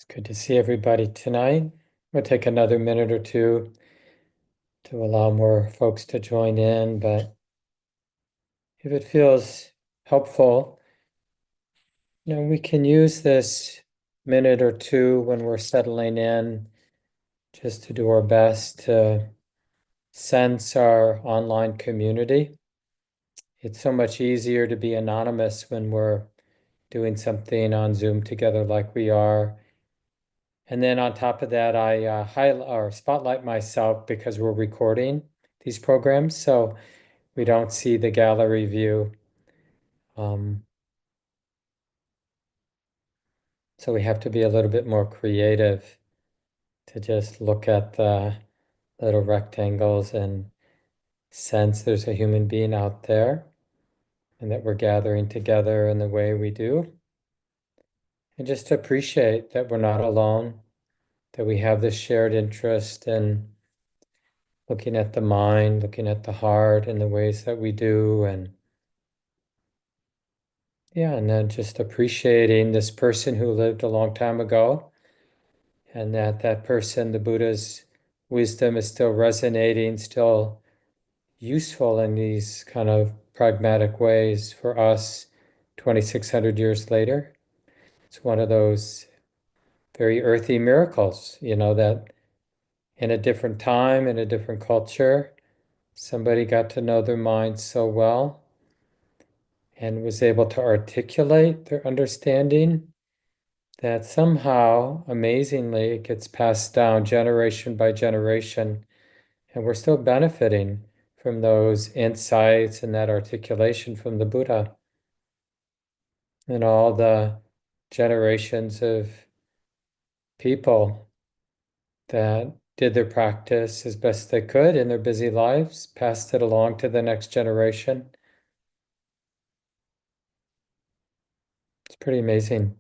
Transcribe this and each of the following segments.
It's good to see everybody tonight. We'll take another minute or two to allow more folks to join in, but if it feels helpful, we can use this minute or two when we're settling in just to do our best to sense our online community. It's so much easier to be anonymous when we're doing something on Zoom together like we are. And then on top of that, I highlight or spotlight myself because we're recording these programs, so we don't see the gallery view. Um, so we have to be a little bit more creative to just look at the little rectangles and sense there's a human being out there and that we're gathering together in the way we do. And just to appreciate that we're not alone, that we have this shared interest in looking at the mind, looking at the heart in the ways that we do, and then just appreciating this person who lived a long time ago, and that person, the Buddha's wisdom is still resonating, still useful in these kind of pragmatic ways for us 2,600 years later. It's one of those very earthy miracles, that in a different time, in a different culture, somebody got to know their mind so well and was able to articulate their understanding that somehow, amazingly, it gets passed down generation by generation, and we're still benefiting from those insights and that articulation from the Buddha and all the generations of people that did their practice as best they could in their busy lives, passed it along to the next generation. It's pretty amazing.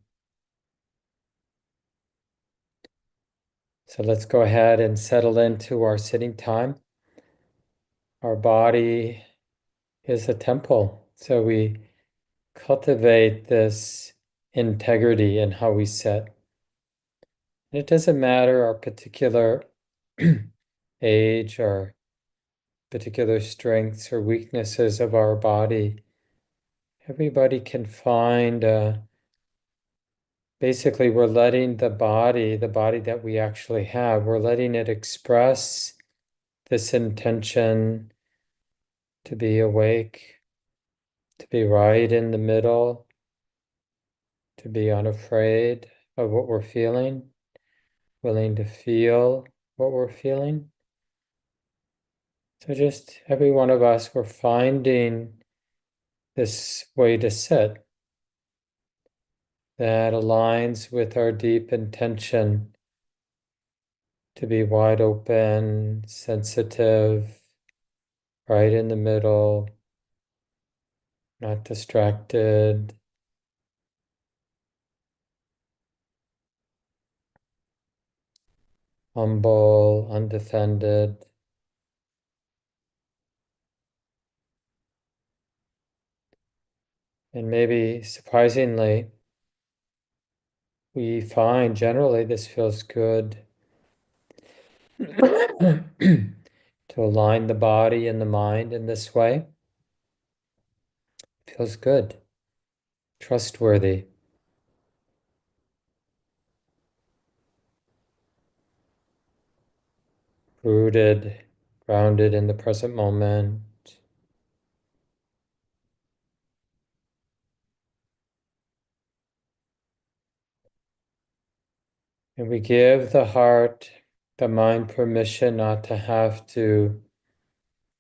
So let's go ahead and settle into our sitting time. Our body is a temple, so we cultivate this integrity in how we sit. And it doesn't matter our particular age or particular strengths or weaknesses of our body. Everybody can find, basically, we're letting the body that we actually have, we're letting it express this intention to be awake, to be right in the middle, to be unafraid of what we're feeling, willing to feel what we're feeling. So just every one of us, we're finding this way to sit that aligns with our deep intention to be wide open, sensitive, right in the middle, not distracted, humble, undefended. And maybe surprisingly, we find generally this feels good to align the body and the mind in this way. Feels good, trustworthy. Rooted, grounded in the present moment. And we give the heart, the mind permission not to have to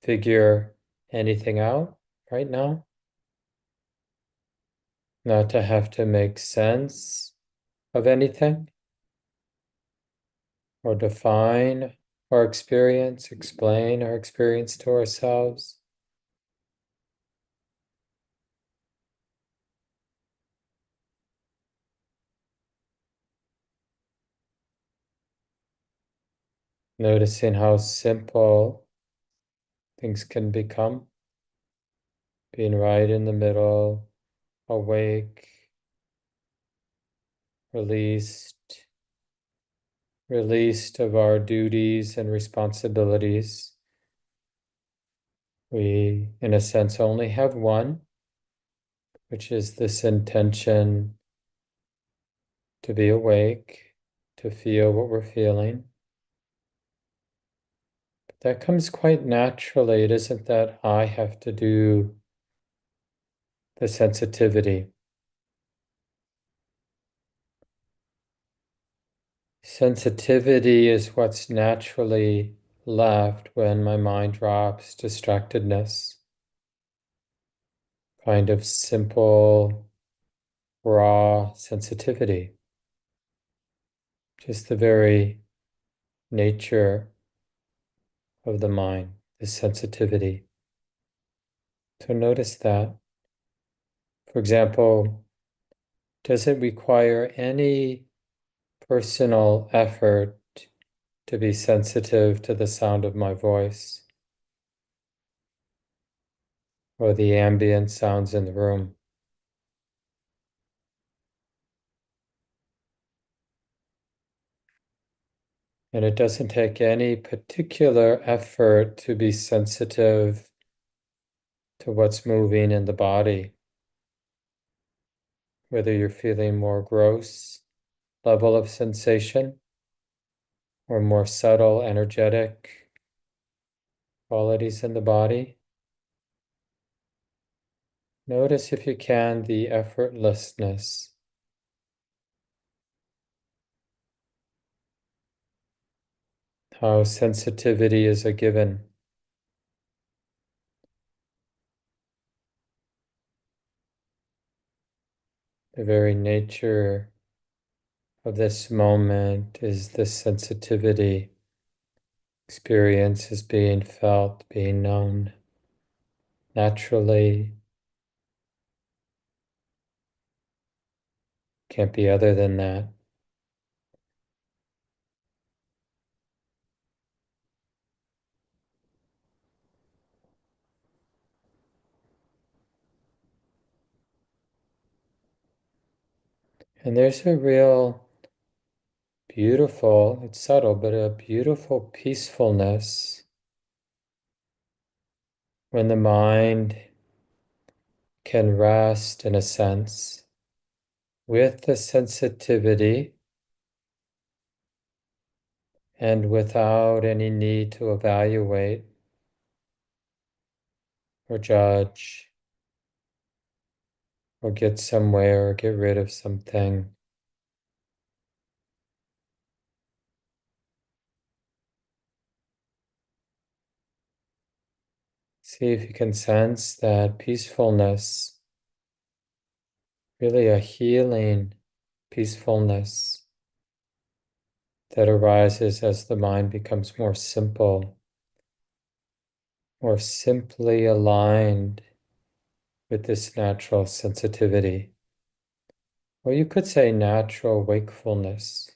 figure anything out right now, not to have to make sense of anything or define our experience, explain our experience to ourselves. Noticing how simple things can become, being right in the middle, awake, released, released of our duties and responsibilities. We, in a sense, only have one, which is this intention to be awake, to feel what we're feeling. But that comes quite naturally. It isn't that I have to do the sensitivity. Sensitivity is what's naturally left when my mind drops distractedness. Kind of simple, raw sensitivity. Just the very nature of the mind, the sensitivity. So notice that. For example, does it require any personal effort to be sensitive to the sound of my voice or the ambient sounds in the room? And it doesn't take any particular effort to be sensitive to what's moving in the body, whether you're feeling more gross level of sensation or more subtle, energetic qualities in the body. Notice, if you can, the effortlessness, how sensitivity is a given. The very nature of this moment is this sensitivity. Experience is being felt, being known naturally. Can't be other than that. And there's a real beautiful, it's subtle, but a beautiful peacefulness when the mind can rest, in a sense, with the sensitivity and without any need to evaluate or judge or get somewhere or get rid of something. See if you can sense that peacefulness, really a healing peacefulness that arises as the mind becomes more simple, more simply aligned with this natural sensitivity. Or you could say natural wakefulness,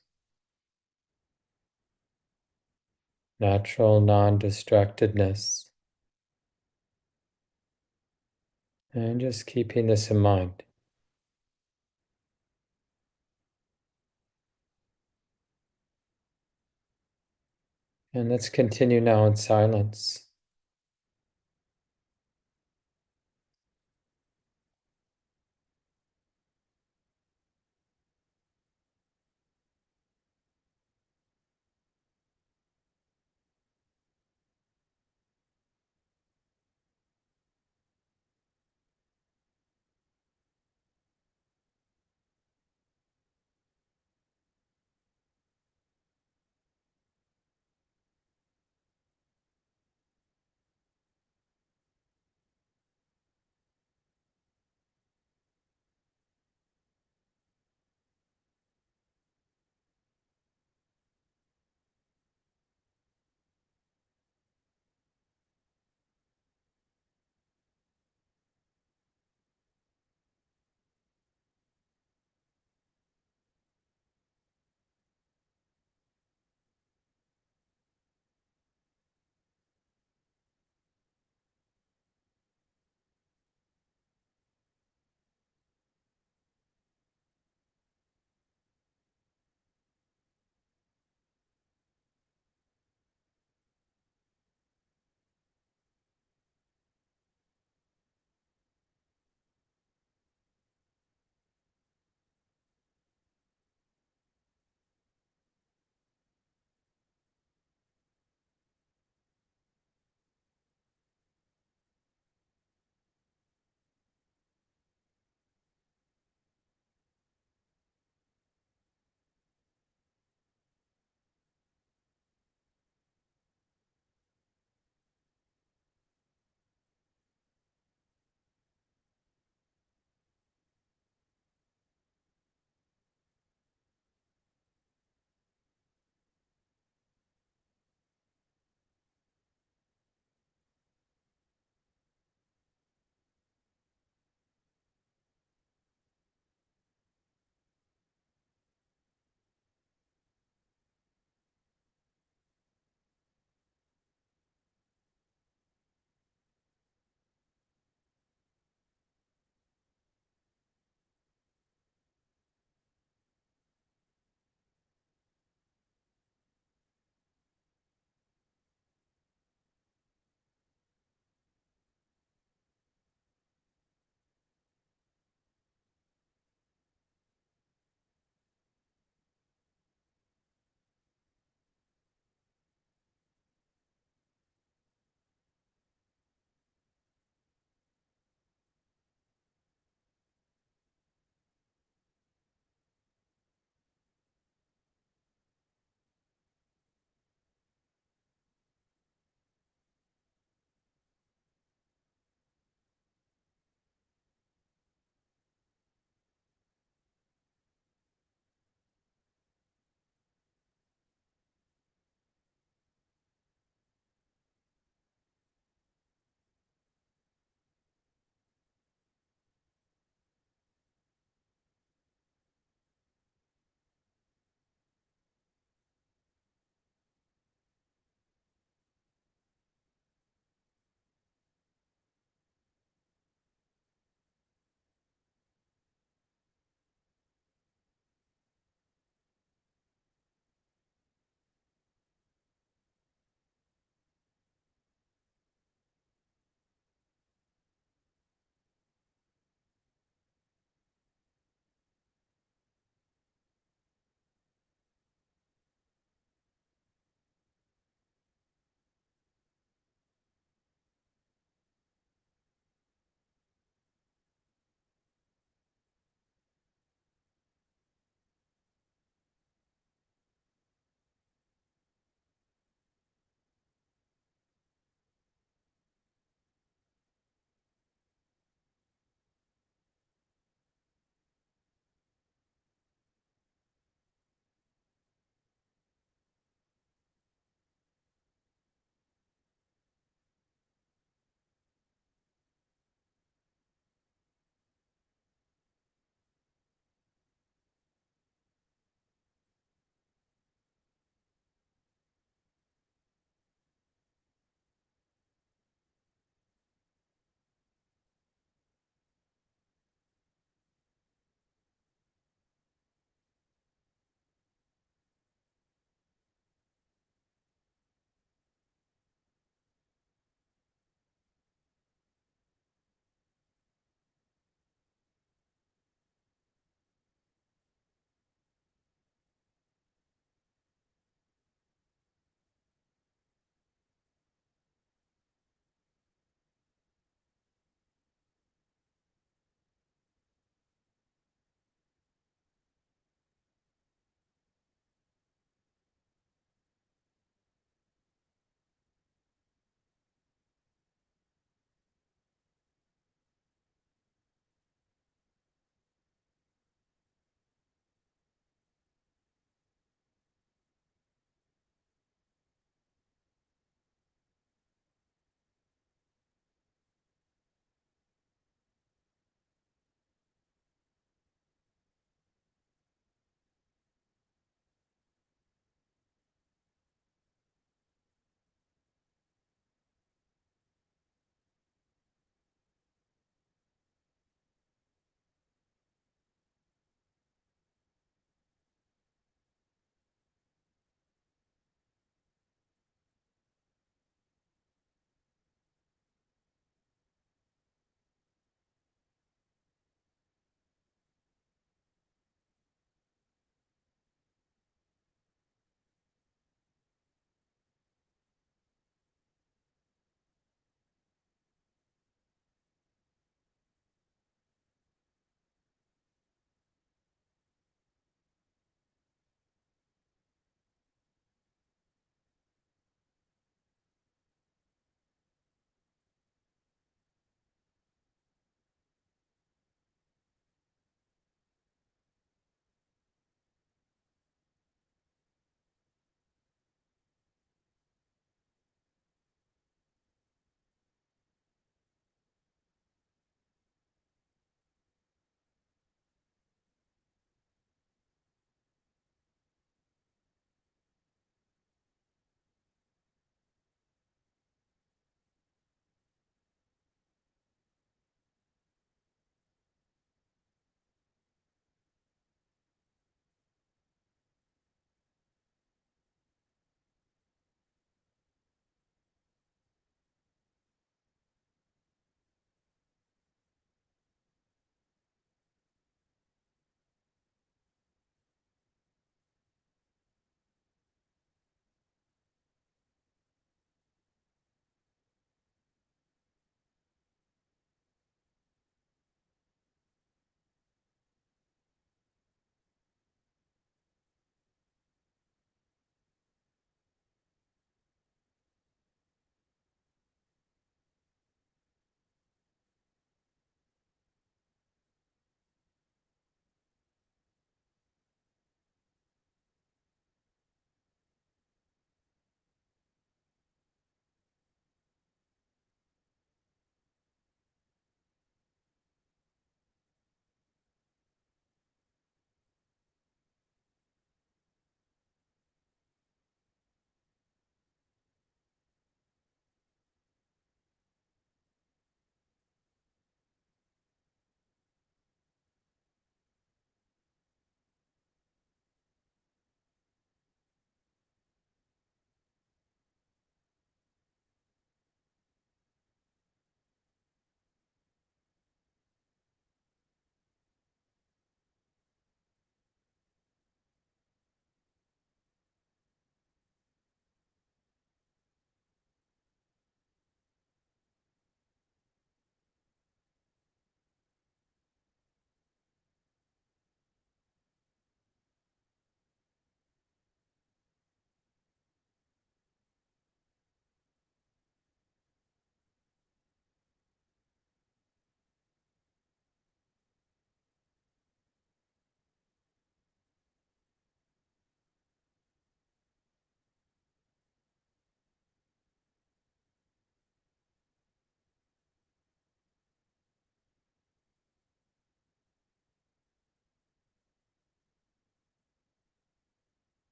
natural non-distractedness. And just keeping this in mind. And let's continue now in silence.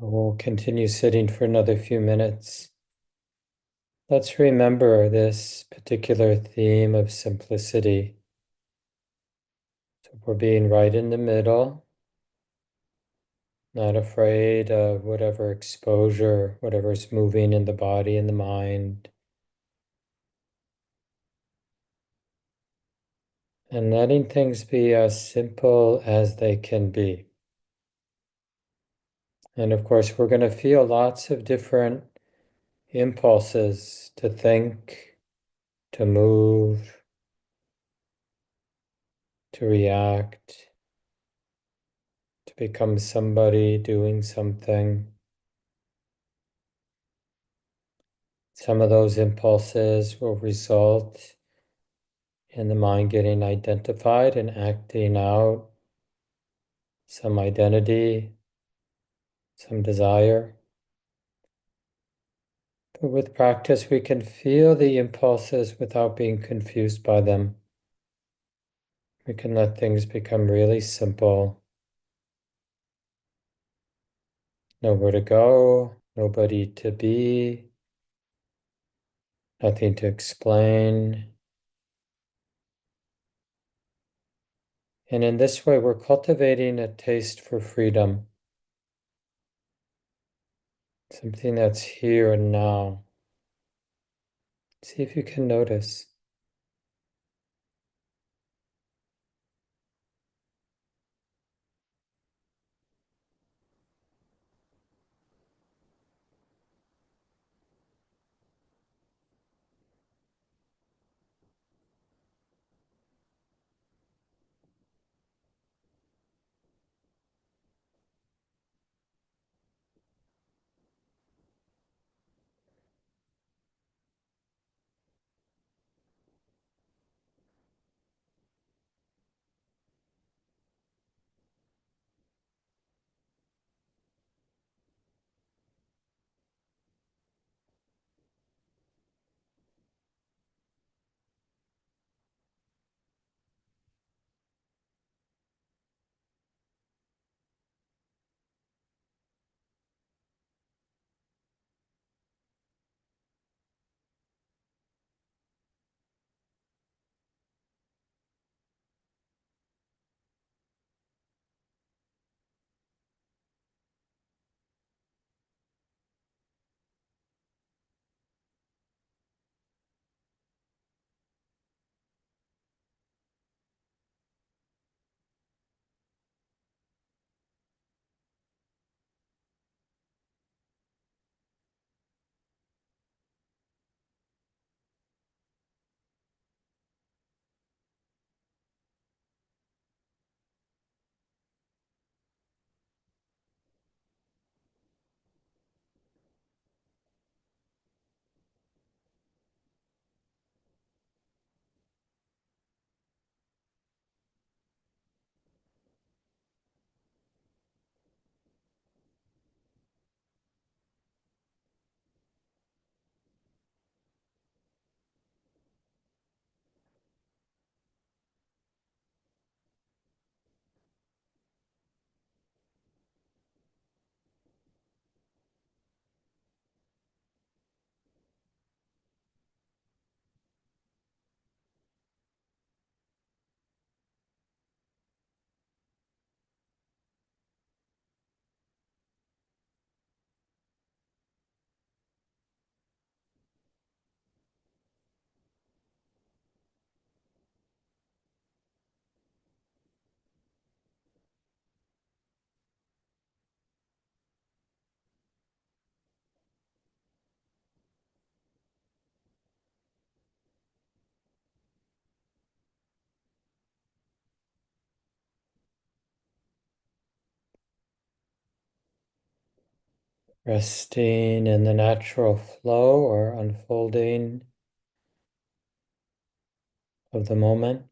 We'll continue sitting for another few minutes. Let's remember this particular theme of simplicity. So we're being right in the middle, not afraid of whatever exposure, whatever's moving in the body and the mind, and letting things be as simple as they can be. And of course, we're going to feel lots of different impulses to think, to move, to react, to become somebody doing something. Some of those impulses will result in the mind getting identified and acting out some identity, some desire. But with practice, we can feel the impulses without being confused by them. We can let things become really simple. Nowhere to go, nobody to be, nothing to explain. And in this way, we're cultivating a taste for freedom, something that's here and now. See if you can notice. Resting in the natural flow or unfolding of the moment.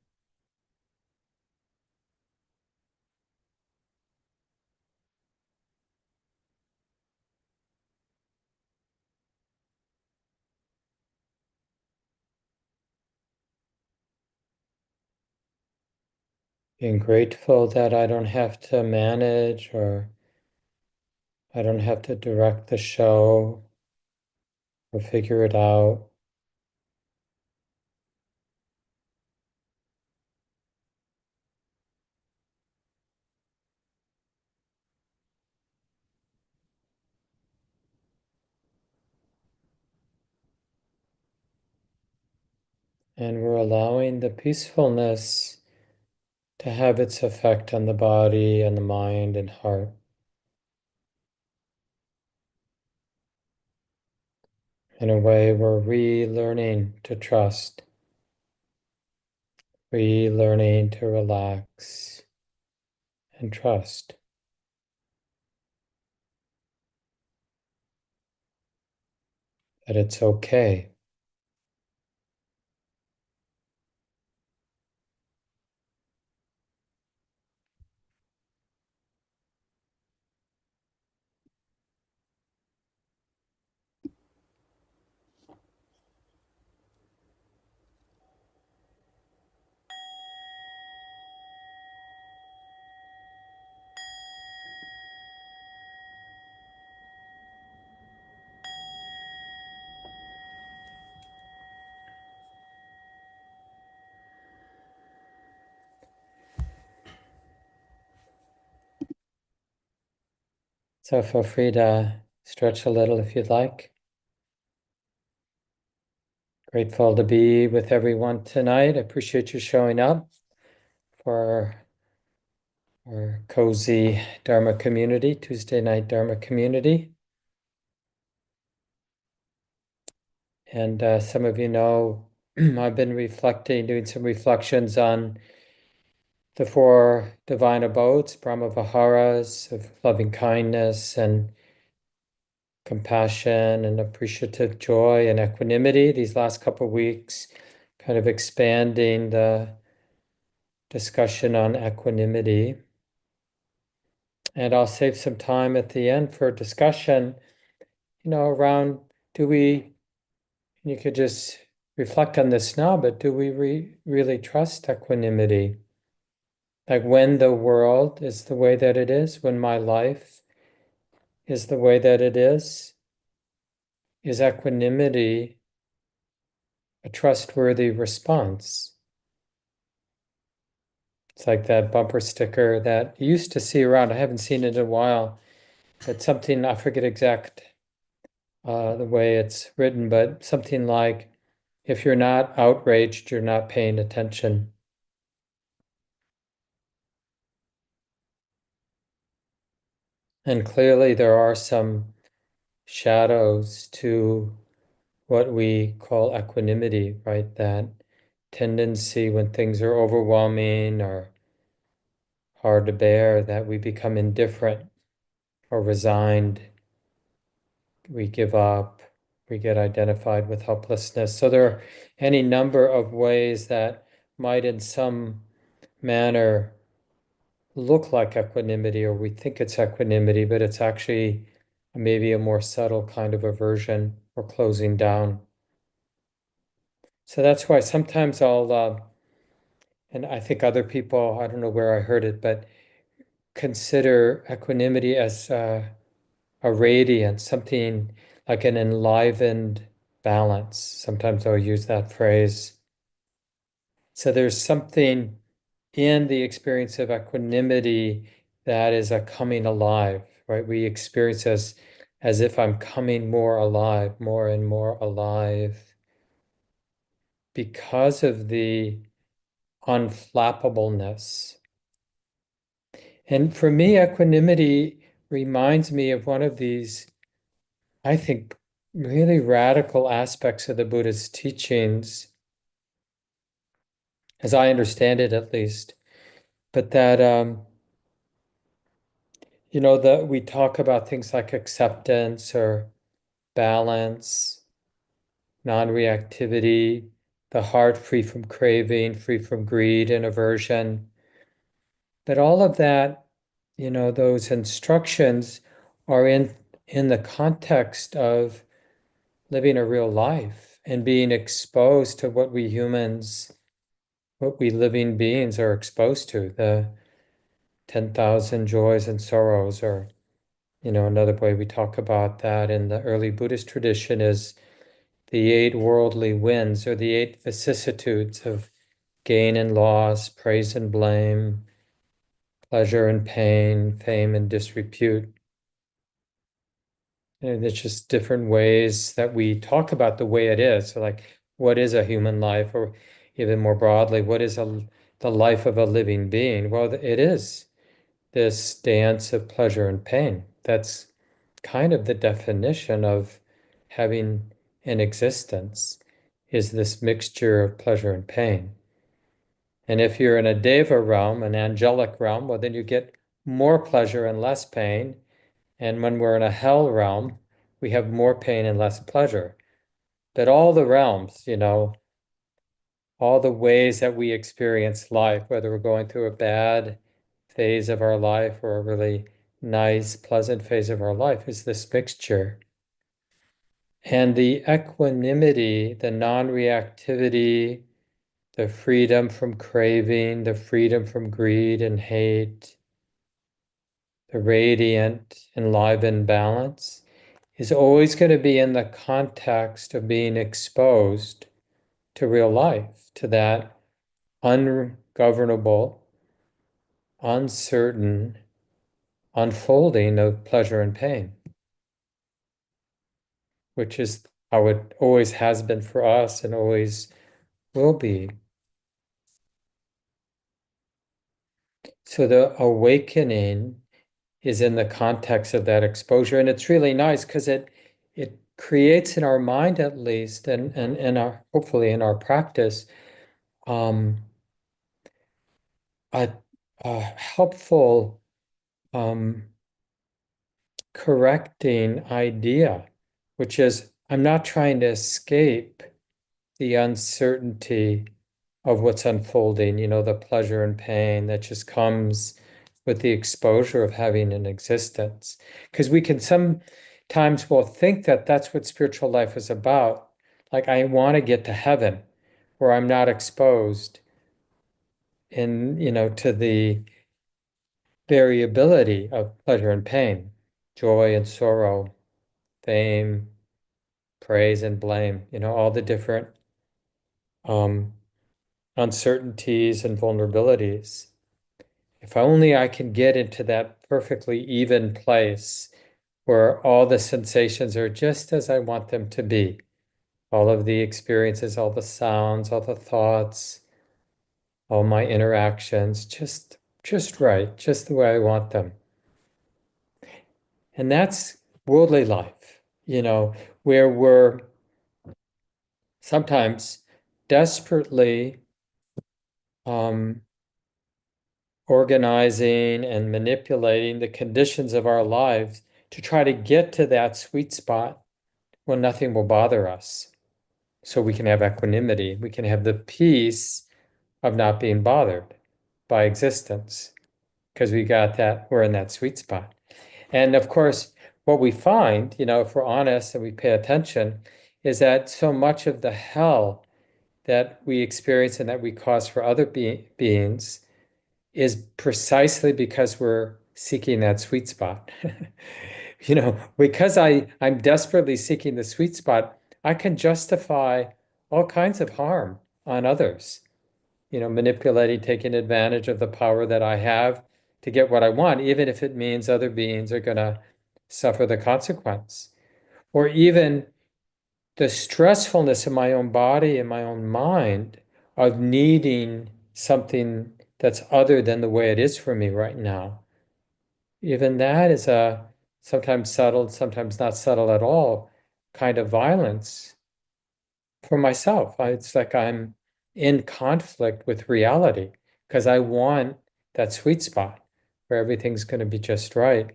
Being grateful that I don't have to manage or I don't have to direct the show or figure it out. And we're allowing the peacefulness to have its effect on the body and the mind and heart in a way we're relearning to trust, relearning to relax and trust that it's okay. So feel free to stretch a little if you'd like. Grateful to be with everyone tonight. I appreciate you showing up for our cozy Dharma community, Tuesday night Dharma community. And some of you know, I've been reflecting, doing some reflections on the four divine abodes, Brahma Viharas of loving kindness and compassion and appreciative joy and equanimity. These last couple of weeks, kind of expanding the discussion on equanimity. And I'll save some time at the end for discussion, around you could just reflect on this now, but do we really trust equanimity? Like when the world is the way that it is, when my life is the way that it is equanimity a trustworthy response? It's like that bumper sticker that you used to see around. I haven't seen it in a while. It's something, I forget exact the way it's written, but something like, if you're not outraged, you're not paying attention. And clearly there are some shadows to what we call equanimity, right? That tendency when things are overwhelming or hard to bear, that we become indifferent or resigned, we give up, we get identified with helplessness. So there are any number of ways that might in some manner look like equanimity, or we think it's equanimity, but it's actually maybe a more subtle kind of aversion or closing down. So that's why sometimes and I think other people, I don't know where I heard it, but consider equanimity as a radiance, something like an enlivened balance. Sometimes I'll use that phrase. So there's something in the experience of equanimity that is a coming alive, right? We experience as if I'm coming more alive, more and more alive because of the unflappableness. And for me, equanimity reminds me of one of these, I think, really radical aspects of the Buddhist teachings, as I understand it at least, but that that we talk about things like acceptance or balance, non-reactivity, the heart free from craving, free from greed and aversion. But all of that, those instructions are in the context of living a real life and being exposed to what we humans, what we living beings are exposed to, the 10,000 joys and sorrows, or Another way we talk about that in the early Buddhist tradition is the eight worldly winds, or the eight vicissitudes of gain and loss, praise and blame, pleasure and pain, fame and disrepute. And it's just different ways that we talk about the way it is. So, like, what is a human life? Or even more broadly, what is the life of a living being? Well, it is this dance of pleasure and pain. That's kind of the definition of having an existence, is this mixture of pleasure and pain. And if you're in a deva realm, an angelic realm, well, then you get more pleasure and less pain. And when we're in a hell realm, we have more pain and less pleasure. But all the realms, all the ways that we experience life, whether we're going through a bad phase of our life or a really nice, pleasant phase of our life, is this mixture. And the equanimity, the non-reactivity, the freedom from craving, the freedom from greed and hate, the radiant, enlivened balance is always going to be in the context of being exposed to real life, to that ungovernable, uncertain unfolding of pleasure and pain, which is how it always has been for us and always will be. So the awakening is in the context of that exposure. And it's really nice because it creates in our mind, at least, and in our, hopefully in our practice, um, a, a helpful correcting idea, which is I'm not trying to escape the uncertainty of what's unfolding, the pleasure and pain that just comes with the exposure of having an existence. Because we can sometimes will think that that's what spiritual life is about. Like, I want to get to heaven where I'm not exposed to the variability of pleasure and pain, joy and sorrow, fame, praise and blame, all the different um, uncertainties and vulnerabilities. If only I can get into that perfectly even place where all the sensations are just as I want them to be. All of the experiences, all the sounds, all the thoughts, all my interactions, just right, just the way I want them. And that's worldly life, where we're sometimes desperately um, organizing and manipulating the conditions of our lives to try to get to that sweet spot when nothing will bother us. So we can have equanimity. We can have the peace of not being bothered by existence because we're in that sweet spot. And of course, what we find, if we're honest and we pay attention, is that so much of the hell that we experience and that we cause for other beings is precisely because we're seeking that sweet spot. Because I'm desperately seeking the sweet spot, I can justify all kinds of harm on others, manipulating, taking advantage of the power that I have to get what I want, even if it means other beings are going to suffer the consequence. Or even the stressfulness in my own body and my own mind of needing something that's other than the way it is for me right now. Even that is a sometimes subtle, sometimes not subtle at all, kind of violence for myself. It's like I'm in conflict with reality because I want that sweet spot where everything's going to be just right.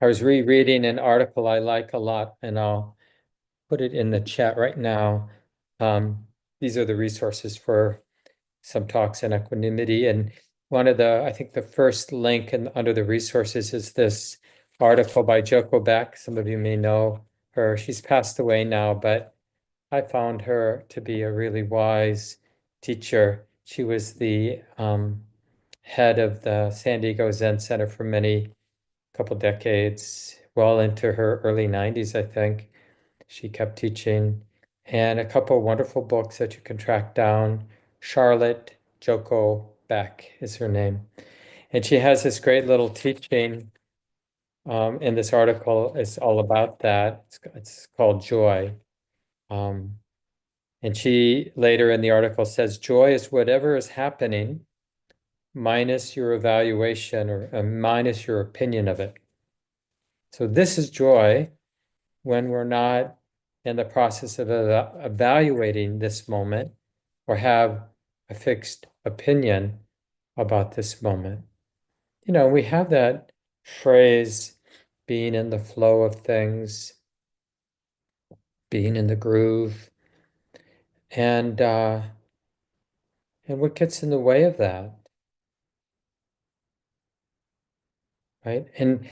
I was rereading an article I like a lot, and I'll put it in the chat right now. These are the resources for some talks in equanimity. And I think the first link under the resources is this article by Joko Beck. Some of you may know her. She's passed away now, but I found her to be a really wise teacher. She was the head of the San Diego Zen Center for many couple decades, well into her early 90s, I think. She kept teaching, and a couple wonderful books that you can track down. Charlotte Joko Beck is her name. And she has this great little teaching in this article. It's all about that. It's called Joy. Um, and she later in the article says, joy is whatever is happening minus your evaluation or minus your opinion of it. So this is joy when we're not in the process of evaluating this moment or have a fixed opinion about this moment. We have that phrase, being in the flow of things, being in the groove, and what gets in the way of that, right? And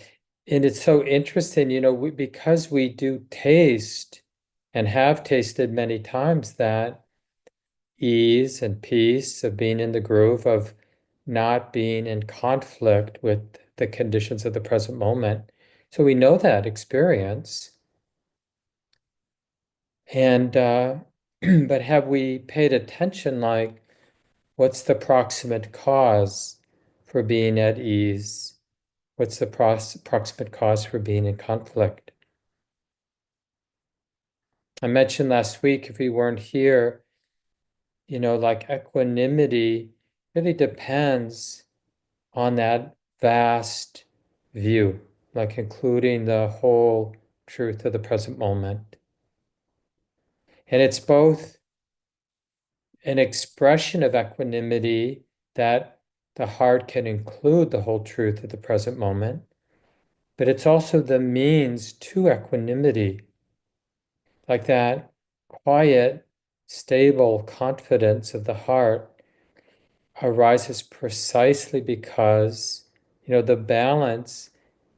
it's so interesting, because we do taste and have tasted many times that ease and peace of being in the groove, of not being in conflict with the conditions of the present moment. So we know that experience. And but have we paid attention, like, what's the proximate cause for being at ease? What's the proximate cause for being in conflict? I mentioned last week, if we weren't here, like equanimity really depends on that vast view, like including the whole truth of the present moment. And it's both an expression of equanimity that the heart can include the whole truth of the present moment, but it's also the means to equanimity, like that quiet, stable confidence of the heart arises precisely because, the balance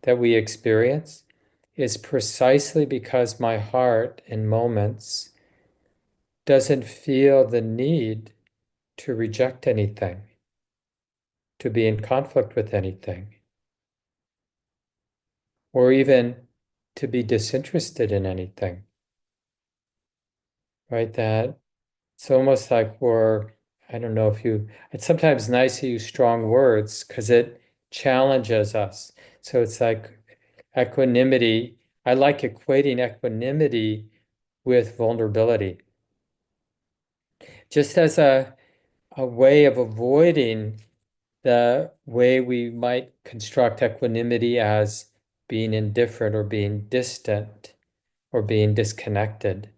that we experience is precisely because my heart in moments doesn't feel the need to reject anything, to be in conflict with anything, or even to be disinterested in anything, right? That it's almost like I don't know if it's sometimes nice to use strong words because it challenges us. So it's like equanimity. I like equating equanimity with vulnerability, just as a way of avoiding the way we might construct equanimity as being indifferent or being distant or being disconnected.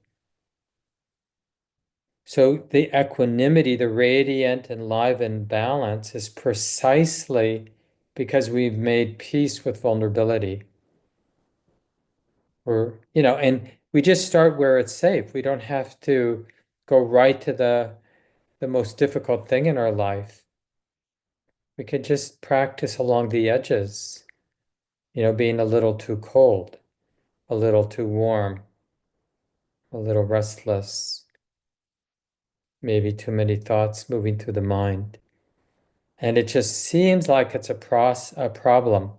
So the equanimity, the radiant, enlivened balance is precisely because we've made peace with vulnerability. And we just start where it's safe. We don't have to go right to the most difficult thing in our life. We can just practice along the edges, being a little too cold, a little too warm, a little restless, maybe too many thoughts moving through the mind. And it just seems like it's a problem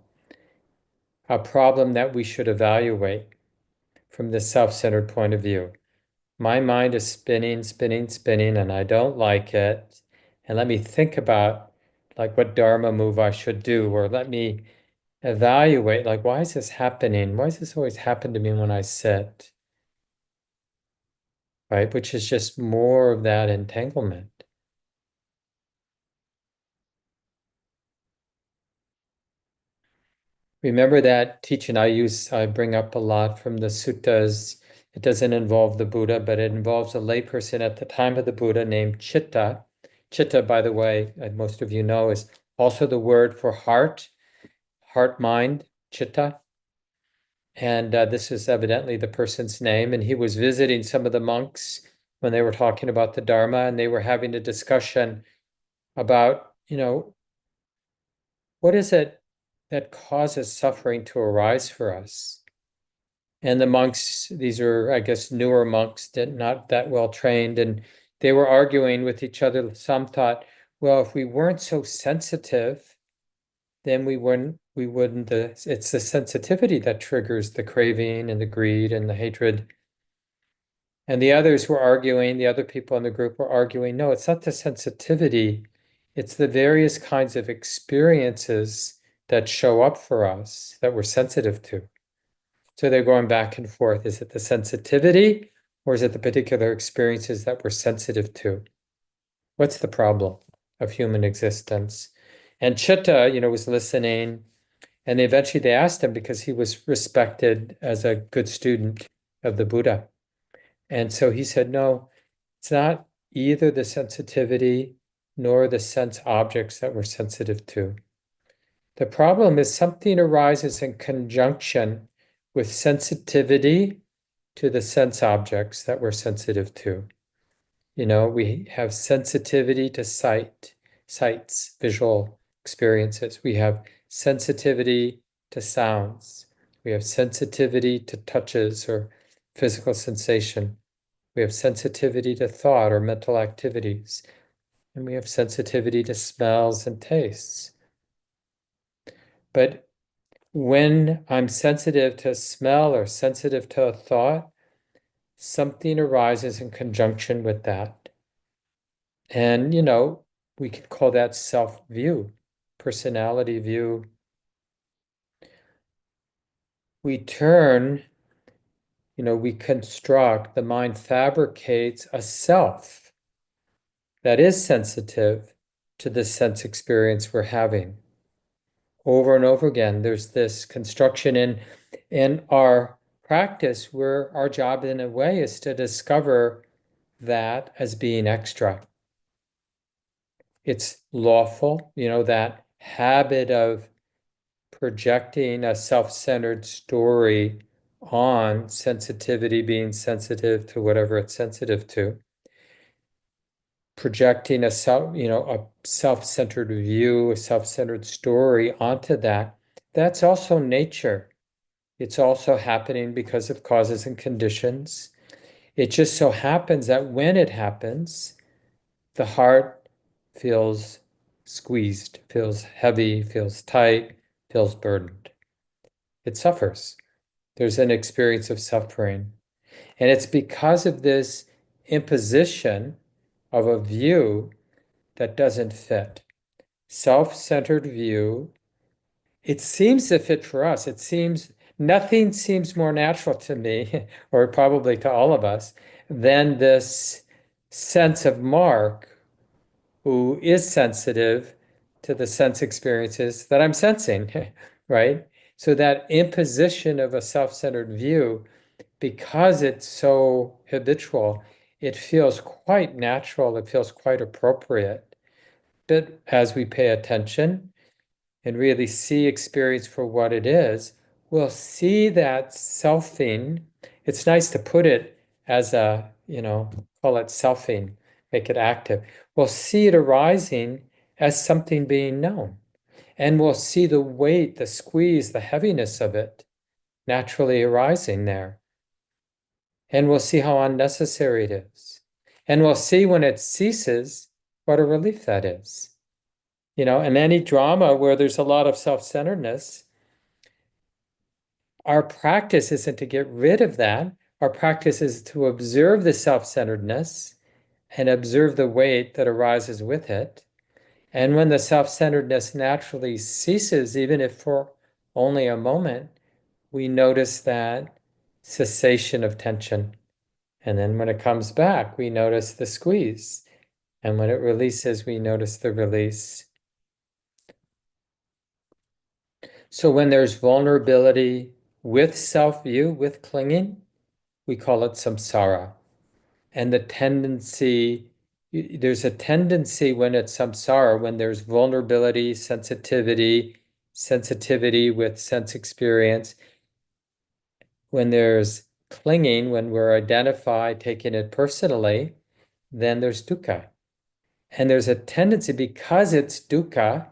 that we should evaluate from the self-centered point of view. My mind is spinning, spinning, spinning, and I don't like it. And let me think about like what dharma move I should do, or let me evaluate, like, why is this happening? Why does this always happen to me when I sit? Right? Which is just more of that entanglement. Remember that teaching I bring up a lot from the suttas. It doesn't involve the Buddha, but it involves a layperson at the time of the Buddha named Chitta. Chitta, by the way, most of you know, is also the word for heart, mind, chitta. And this is evidently the person's name. And he was visiting some of the monks when they were talking about the Dharma, and they were having a discussion about, what is it that causes suffering to arise for us? And the monks, these are, I guess, newer monks, not that well trained, and they were arguing with each other. Some thought, Well, if we weren't so sensitive, then we wouldn't, it's the sensitivity that triggers the craving and the greed and the hatred. And the others were arguing, the other people in the group were arguing, no, it's not the sensitivity, it's the various kinds of experiences that show up for us that we're sensitive to. So they're going back and forth. Is it the sensitivity or is it the particular experiences that we're sensitive to? What's the problem of human existence? And Chitta, was listening, and eventually they asked him because he was respected as a good student of the Buddha. And so he said, no, it's not either the sensitivity nor the sense objects that we're sensitive to. The problem is something arises in conjunction with sensitivity to the sense objects that we're sensitive to. We have sensitivity to sights, visual experiences. We have sensitivity to sounds. We have sensitivity to touches or physical sensation. We have sensitivity to thought or mental activities. And we have sensitivity to smells and tastes. But when I'm sensitive to smell or sensitive to a thought, something arises in conjunction with that. And, we could call that self-view, personality view. We we construct, the mind fabricates a self that is sensitive to the sense experience we're having. Over and over again, there's this construction in our practice where our job in a way is to discover that as being extra. It's lawful, that habit of projecting a self-centered story on sensitivity, being sensitive to whatever it's sensitive to, projecting a self-centered view, a self-centered story onto that. That's also nature. It's also happening because of causes and conditions. It just so happens that when it happens, the heart feels squeezed, feels heavy, feels tight, feels burdened. It suffers. There's an experience of suffering. And it's because of this imposition of a view that doesn't fit. Self-centered view, it seems to fit for us. Nothing seems more natural to me, or probably to all of us, than this sense of Mark, who is sensitive to the sense experiences that I'm sensing, right? So that imposition of a self-centered view, because it's so habitual, it feels quite natural, it feels quite appropriate. But as we pay attention and really see experience for what it is, we'll see that selfing. It's nice to put it as call it selfing, make it active. We'll see it arising as something being known. And we'll see the weight, the squeeze, the heaviness of it naturally arising there. And we'll see how unnecessary it is. And we'll see when it ceases, what a relief that is. In any drama where there's a lot of self-centeredness, our practice isn't to get rid of that. Our practice is to observe the self-centeredness and observe the weight that arises with it. And when the self-centeredness naturally ceases, even if for only a moment, we notice that cessation of tension. And then when it comes back, we notice the squeeze. And when it releases, we notice the release. So when there's vulnerability with self-view, with clinging, we call it samsara. And there's a tendency when it's samsara, when there's vulnerability, sensitivity with sense experience, when there's clinging, when we're identified, taking it personally, then there's dukkha. And there's a tendency, because it's dukkha,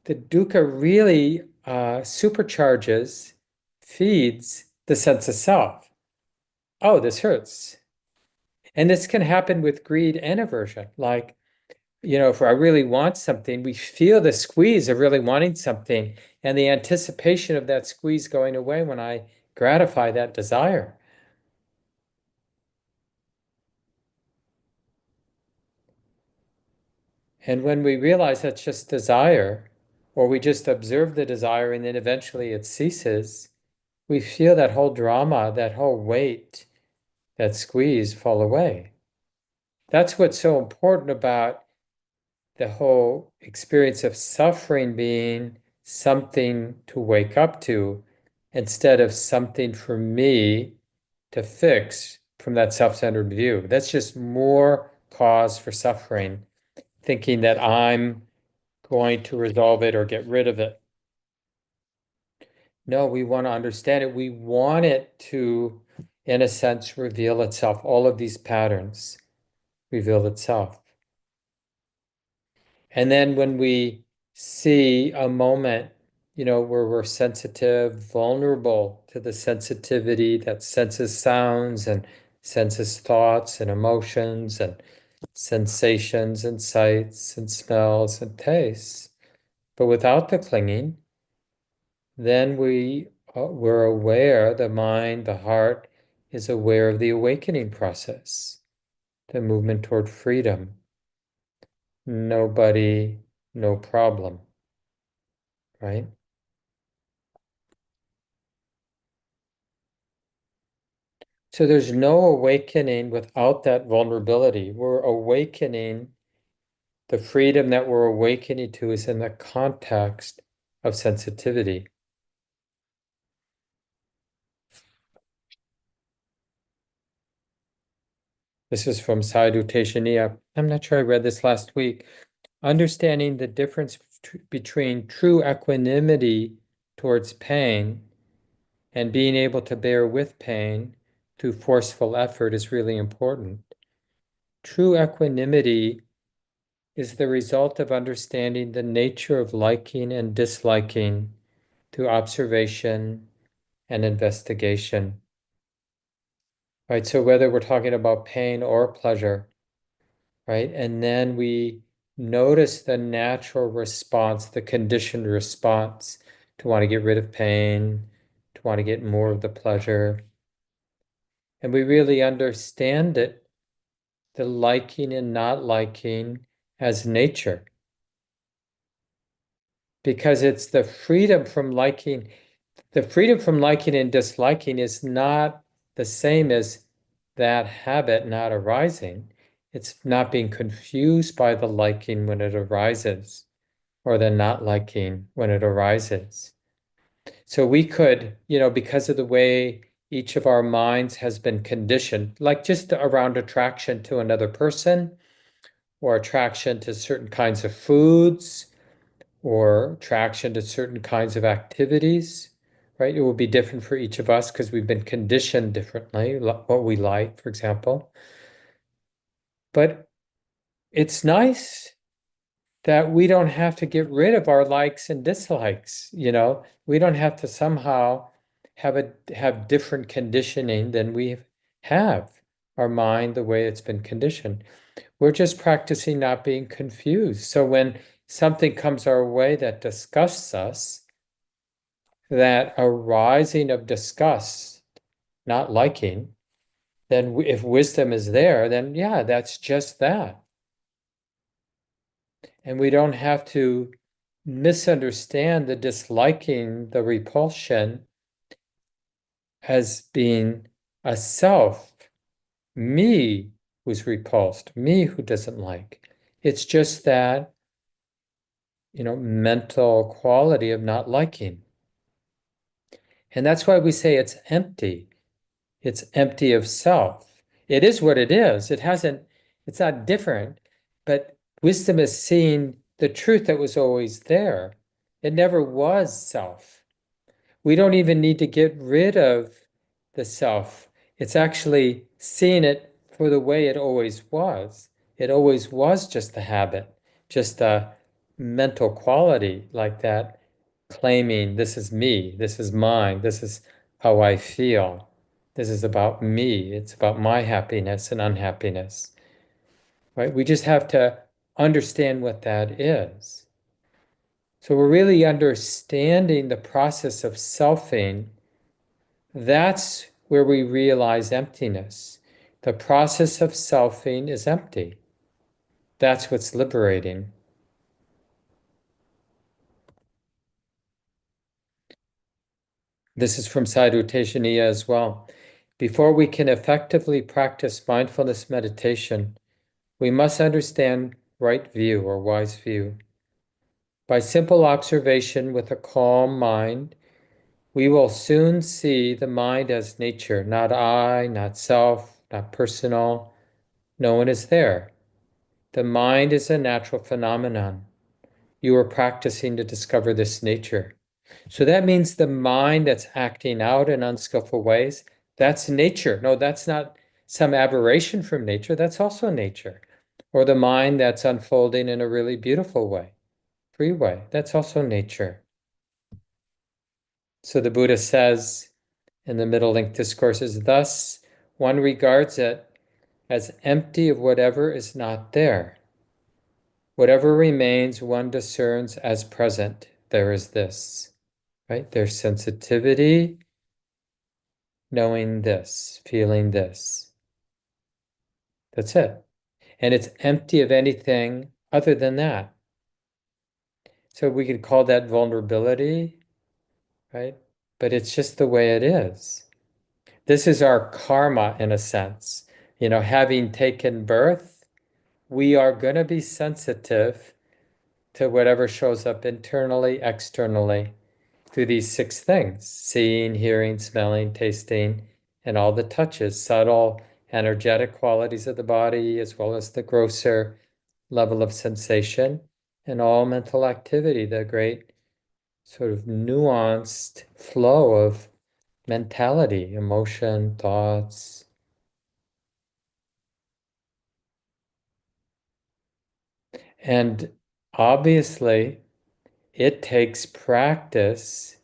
the dukkha really supercharges, feeds the sense of self. Oh, this hurts. And this can happen with greed and aversion. Like, if I really want something, we feel the squeeze of really wanting something and the anticipation of that squeeze going away when I gratify that desire. And when we realize that's just desire, or we just observe the desire and then eventually it ceases, we feel that whole drama, that whole weight, that squeeze fall away. That's what's so important about the whole experience of suffering being something to wake up to instead of something for me to fix from that self-centered view. That's just more cause for suffering, thinking that I'm going to resolve it or get rid of it. No, we want to understand it. We want it to, in a sense, reveal itself. All of these patterns reveal itself. And then when we see a moment, where we're sensitive, vulnerable to the sensitivity that senses sounds and senses thoughts and emotions and sensations and sights and smells and tastes, but without the clinging, then we're aware, the mind, the heart is aware of the awakening process, the movement toward freedom. Nobody, no problem, right? So there's no awakening without that vulnerability. We're awakening, the freedom that we're awakening to is in the context of sensitivity. This is from Sadhu Tejaniya. I'm not sure I read this last week. Understanding the difference between true equanimity towards pain and being able to bear with pain through forceful effort is really important. True equanimity is the result of understanding the nature of liking and disliking through observation and investigation. Right? So whether we're talking about pain or pleasure, right? And then we notice the natural response, the conditioned response to want to get rid of pain, to want to get more of the pleasure. And we really understand it, the liking and not liking as nature. Because it's the freedom from liking, and disliking is not the same as that habit not arising. It's not being confused by the liking when it arises or the not liking when it arises. So we could, because of the way each of our minds has been conditioned, like just around attraction to another person or attraction to certain kinds of foods or attraction to certain kinds of activities, right? It will be different for each of us because we've been conditioned differently, what we like, for example. But it's nice that we don't have to get rid of our likes and dislikes, We don't have to somehow have different conditioning than we have our mind the way it's been conditioned. We're just practicing not being confused. So when something comes our way that disgusts us, that arising of disgust, not liking, then if wisdom is there, then yeah, that's just that. And we don't have to misunderstand the disliking, the repulsion as being a self, me who's repulsed, me who doesn't like. It's just that, mental quality of not liking. And that's why we say it's empty. It's empty of self. It is what it is. It's not different, but wisdom is seeing the truth that was always there. It never was self. We don't even need to get rid of the self. It's actually seeing it for the way it always was. It always was just a habit, just a mental quality like that, claiming this is me, this is mine, this is how I feel. This is about me. It's about my happiness and unhappiness, right? We just have to understand what that is. So we're really understanding the process of selfing. That's where we realize emptiness. The process of selfing is empty. That's what's liberating. This is from Sadhu Tejaniya as well. Before we can effectively practice mindfulness meditation, we must understand right view or wise view. By simple observation with a calm mind, we will soon see the mind as nature, not I, not self, not personal. No one is there. The mind is a natural phenomenon. You are practicing to discover this nature. So that means the mind that's acting out in unskillful ways, that's nature. No, that's not some aberration from nature. That's also nature. Or the mind that's unfolding in a really beautiful way, free way. That's also nature. So the Buddha says in the Middle Link Discourses, thus one regards it as empty of whatever is not there. Whatever remains, one discerns as present. There is this, right? There's sensitivity, knowing this, feeling this. That's it. And it's empty of anything other than that. So we could call that vulnerability, right? But it's just the way it is. This is our karma in a sense. Having taken birth, we are going to be sensitive to whatever shows up internally, externally, through these six things: seeing, hearing, smelling, tasting, and all the touches, subtle, energetic qualities of the body, as well as the grosser level of sensation, and all mental activity, the great sort of nuanced flow of mentality, emotion, thoughts. And obviously, it takes practice,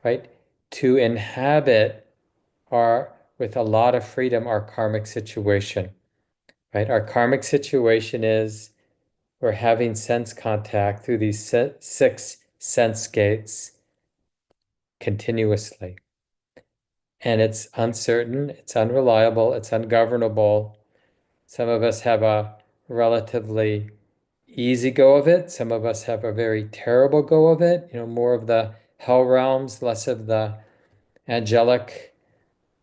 right, to inhabit with a lot of freedom, our karmic situation, right? Our karmic situation is we're having sense contact through these six sense gates continuously. And it's uncertain, it's unreliable, it's ungovernable. Some of us have a relatively easy go of it. Some of us have a very terrible go of it, more of the hell realms, less of the angelic,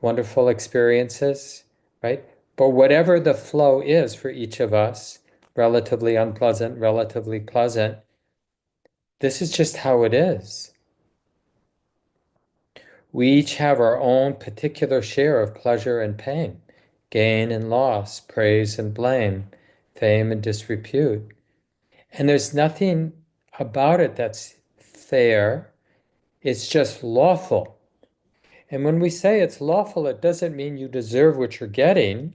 wonderful experiences, right? But whatever the flow is for each of us, relatively unpleasant, relatively pleasant, this is just how it is. We each have our own particular share of pleasure and pain, gain and loss, praise and blame, fame and disrepute. And there's nothing about it that's fair. It's just lawful. And when we say it's lawful, it doesn't mean you deserve what you're getting.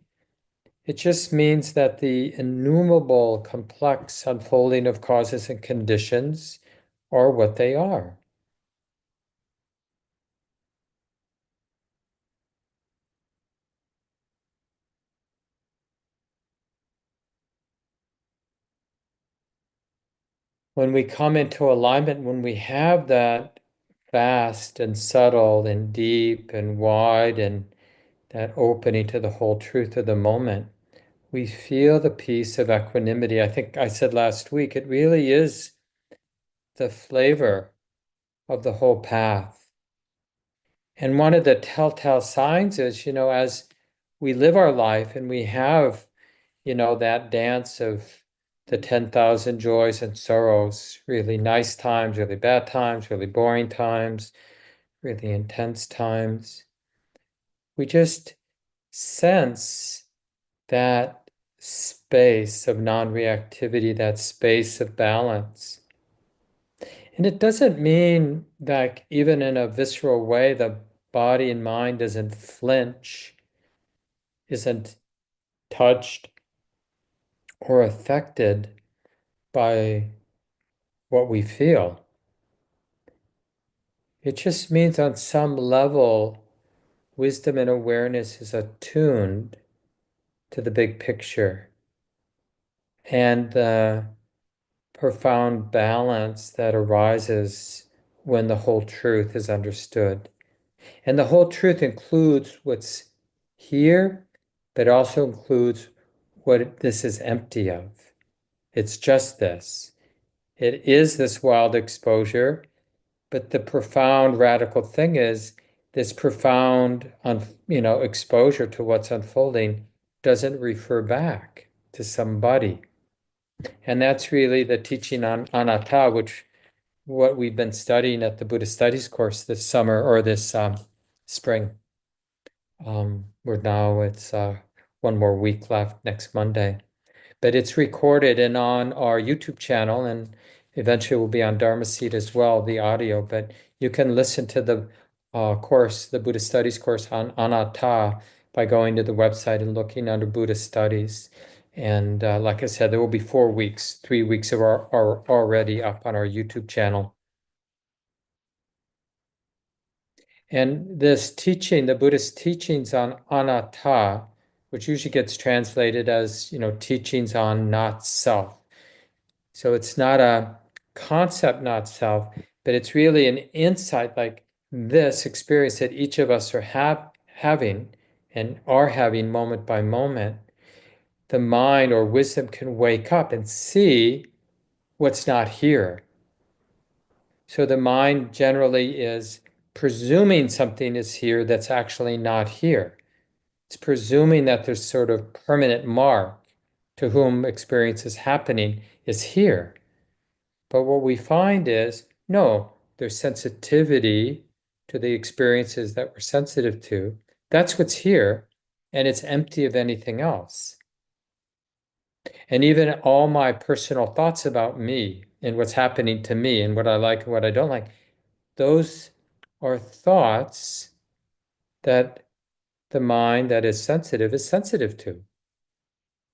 It just means that the innumerable complex unfolding of causes and conditions are what they are. When we come into alignment, when we have that vast and subtle and deep and wide and that opening to the whole truth of the moment, we feel the peace of equanimity. I think I said last week, it really is the flavor of the whole path. And one of the telltale signs is, as we live our life and we have, that dance of the 10,000 joys and sorrows, really nice times, really bad times, really boring times, really intense times. We just sense that space of non-reactivity, that space of balance. And it doesn't mean that even in a visceral way, the body and mind doesn't flinch, isn't touched or affected by what we feel. It just means on some level, wisdom and awareness is attuned to the big picture. and the profound balance that arises when the whole truth is understood. And the whole truth includes what's here, but also includes what this is empty of. It's just this. It is this wild exposure, but the profound radical thing is this profound, exposure to what's unfolding doesn't refer back to somebody. And that's really the teaching on anatta, which what we've been studying at the Buddhist Studies course this summer or this spring. We're now it's one more week left next Monday. But it's recorded and on our YouTube channel, and eventually will be on Dharma Seed as well, the audio. But you can listen to the course, the Buddhist Studies course on anatta by going to the website and looking under Buddhist Studies. And like I said, there will be 4 weeks. 3 weeks are already up on our YouTube channel. And this teaching, the Buddhist teachings on anatta, which usually gets translated as, teachings on not self. So it's not a concept, not self, but it's really an insight like this experience that each of us are having and are having moment by moment. The mind or wisdom can wake up and see what's not here. So the mind generally is presuming something is here that's actually not here. It's presuming that there's sort of permanent mark to whom experience is happening is here. But what we find is, no, there's sensitivity to the experiences that we're sensitive to. That's what's here, and it's empty of anything else. And even all my personal thoughts about me and what's happening to me and what I like and what I don't like, those are thoughts that the mind that is sensitive to.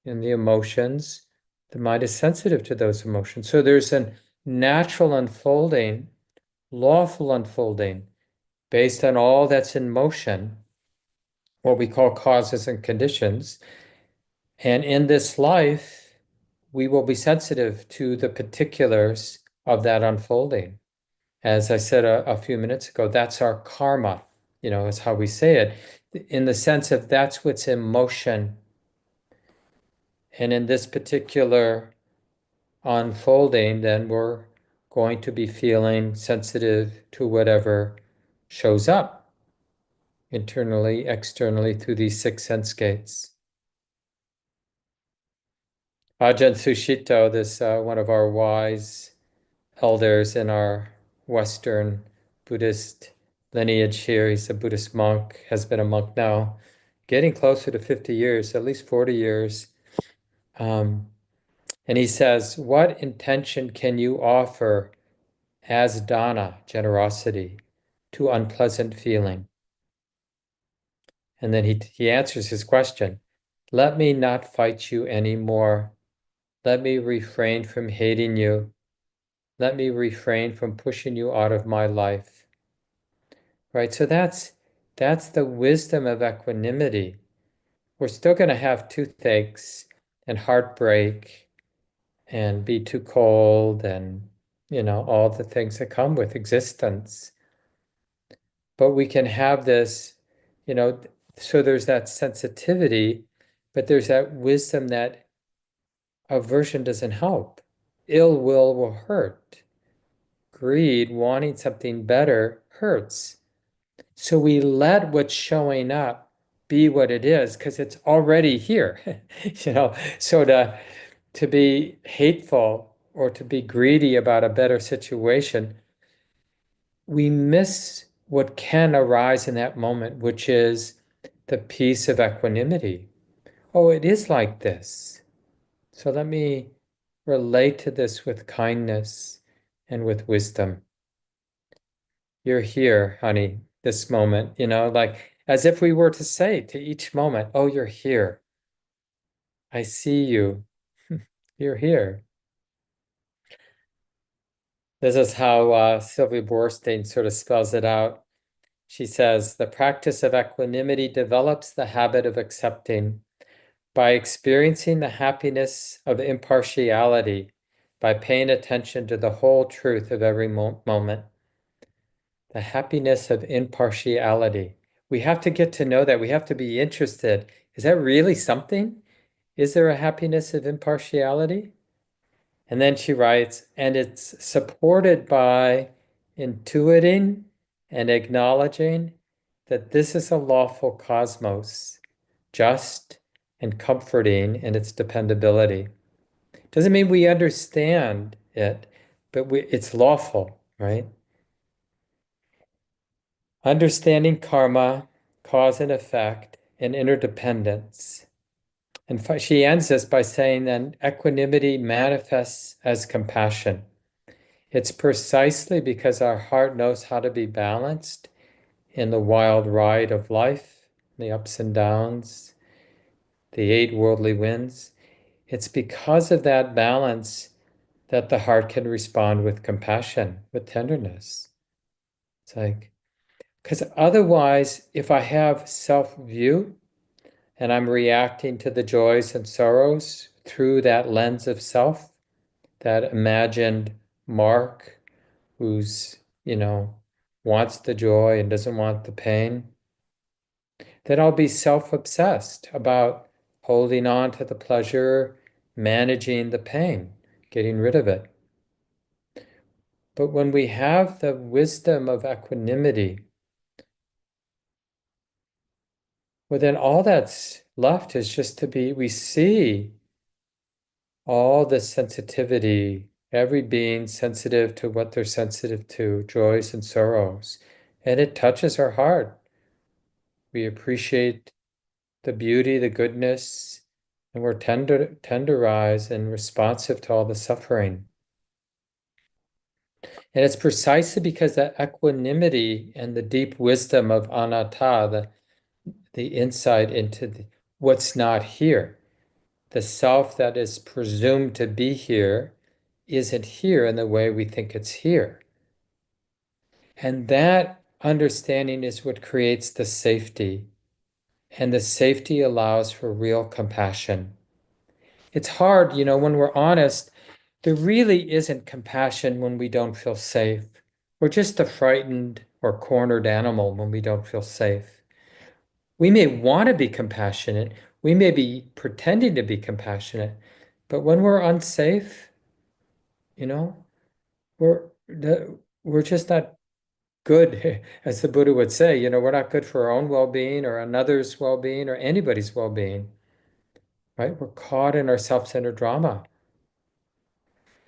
And the emotions, the mind is sensitive to those emotions. So there's a natural unfolding, lawful unfolding, based on all that's in motion, what we call causes and conditions. And in this life, we will be sensitive to the particulars of that unfolding. As I said a few minutes ago, that's our karma, is how we say it, in the sense of that's what's in motion. And in this particular unfolding, then we're going to be feeling sensitive to whatever shows up internally, externally through these 6 sense gates. Ajahn Sushito, this one of our wise elders in our Western Buddhist lineage here, he's a Buddhist monk, has been a monk now, getting closer to 50 years, at least 40 years. And he says, what intention can you offer as dana, generosity, to unpleasant feeling? And then he answers his question, let me not fight you anymore. Let me refrain from hating you. Let me refrain from pushing you out of my life. Right? So that's the wisdom of equanimity. We're still going to have toothaches and heartbreak and be too cold and, all the things that come with existence. But we can have this, so there's that sensitivity, but there's that wisdom that aversion doesn't help. Ill will hurt. Greed, wanting something better, hurts. So we let what's showing up be what it is because it's already here. So to be hateful or to be greedy about a better situation, we miss what can arise in that moment, which is the peace of equanimity. Oh, it is like this. So let me relate to this with kindness and with wisdom. You're here, honey, this moment, like as if we were to say to each moment, oh, you're here. I see you. You're here. This is how Sylvia Boorstein sort of spells it out. She says, the practice of equanimity develops the habit of accepting by experiencing the happiness of impartiality, by paying attention to the whole truth of every moment, the happiness of impartiality. We have to get to know that. We have to be interested. Is that really something? Is there a happiness of impartiality? And then she writes, and it's supported by intuiting and acknowledging that this is a lawful cosmos, just and comforting in its dependability. Doesn't mean we understand it, but it's lawful, right? Understanding karma, cause and effect, and interdependence. And she ends this by saying that equanimity manifests as compassion. It's precisely because our heart knows how to be balanced in the wild ride of life, the ups and downs, the eight worldly winds. It's because of that balance that the heart can respond with compassion, with tenderness. It's like, because otherwise, if I have self-view and I'm reacting to the joys and sorrows through that lens of self, that imagined Mark who's, wants the joy and doesn't want the pain, then I'll be self-obsessed about holding on to the pleasure, managing the pain, getting rid of it. But when we have the wisdom of equanimity, well, then all that's left is just we see all the sensitivity, every being sensitive to what they're sensitive to, joys and sorrows, and it touches our heart. We appreciate the beauty, the goodness, and we're tenderized and responsive to all the suffering. And it's precisely because that equanimity and the deep wisdom of anatta, the insight into what's not here, the self that is presumed to be here, isn't here in the way we think it's here. And that understanding is what creates the safety. And the safety allows for real compassion. It's hard, when we're honest, there really isn't compassion when we don't feel safe. We're just a frightened or cornered animal when we don't feel safe. We may want to be compassionate, we may be pretending to be compassionate, but when we're unsafe, you know, we're we're just not good, as the Buddha would say, we're not good for our own well-being or another's well-being or anybody's well-being, right? We're caught in our self-centered drama.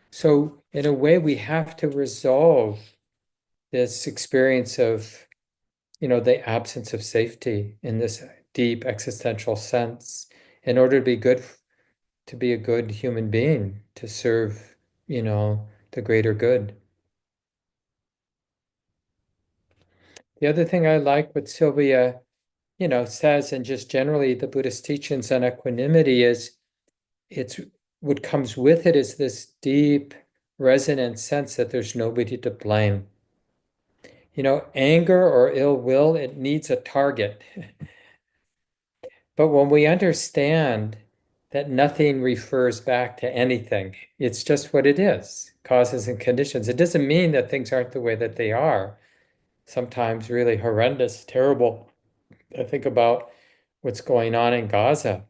So in a way, we have to resolve this experience of, the absence of safety in this deep existential sense in order to be good, to be a good human being, to serve, the greater good. The other thing I like what Sylvia, says, and just generally the Buddhist teachings on equanimity is it's what comes with it is this deep, resonant sense that there's nobody to blame. Anger or ill will, it needs a target. But when we understand that nothing refers back to anything, it's just what it is, causes and conditions. It doesn't mean that things aren't the way that they are. Sometimes really horrendous, terrible. I think about what's going on in Gaza.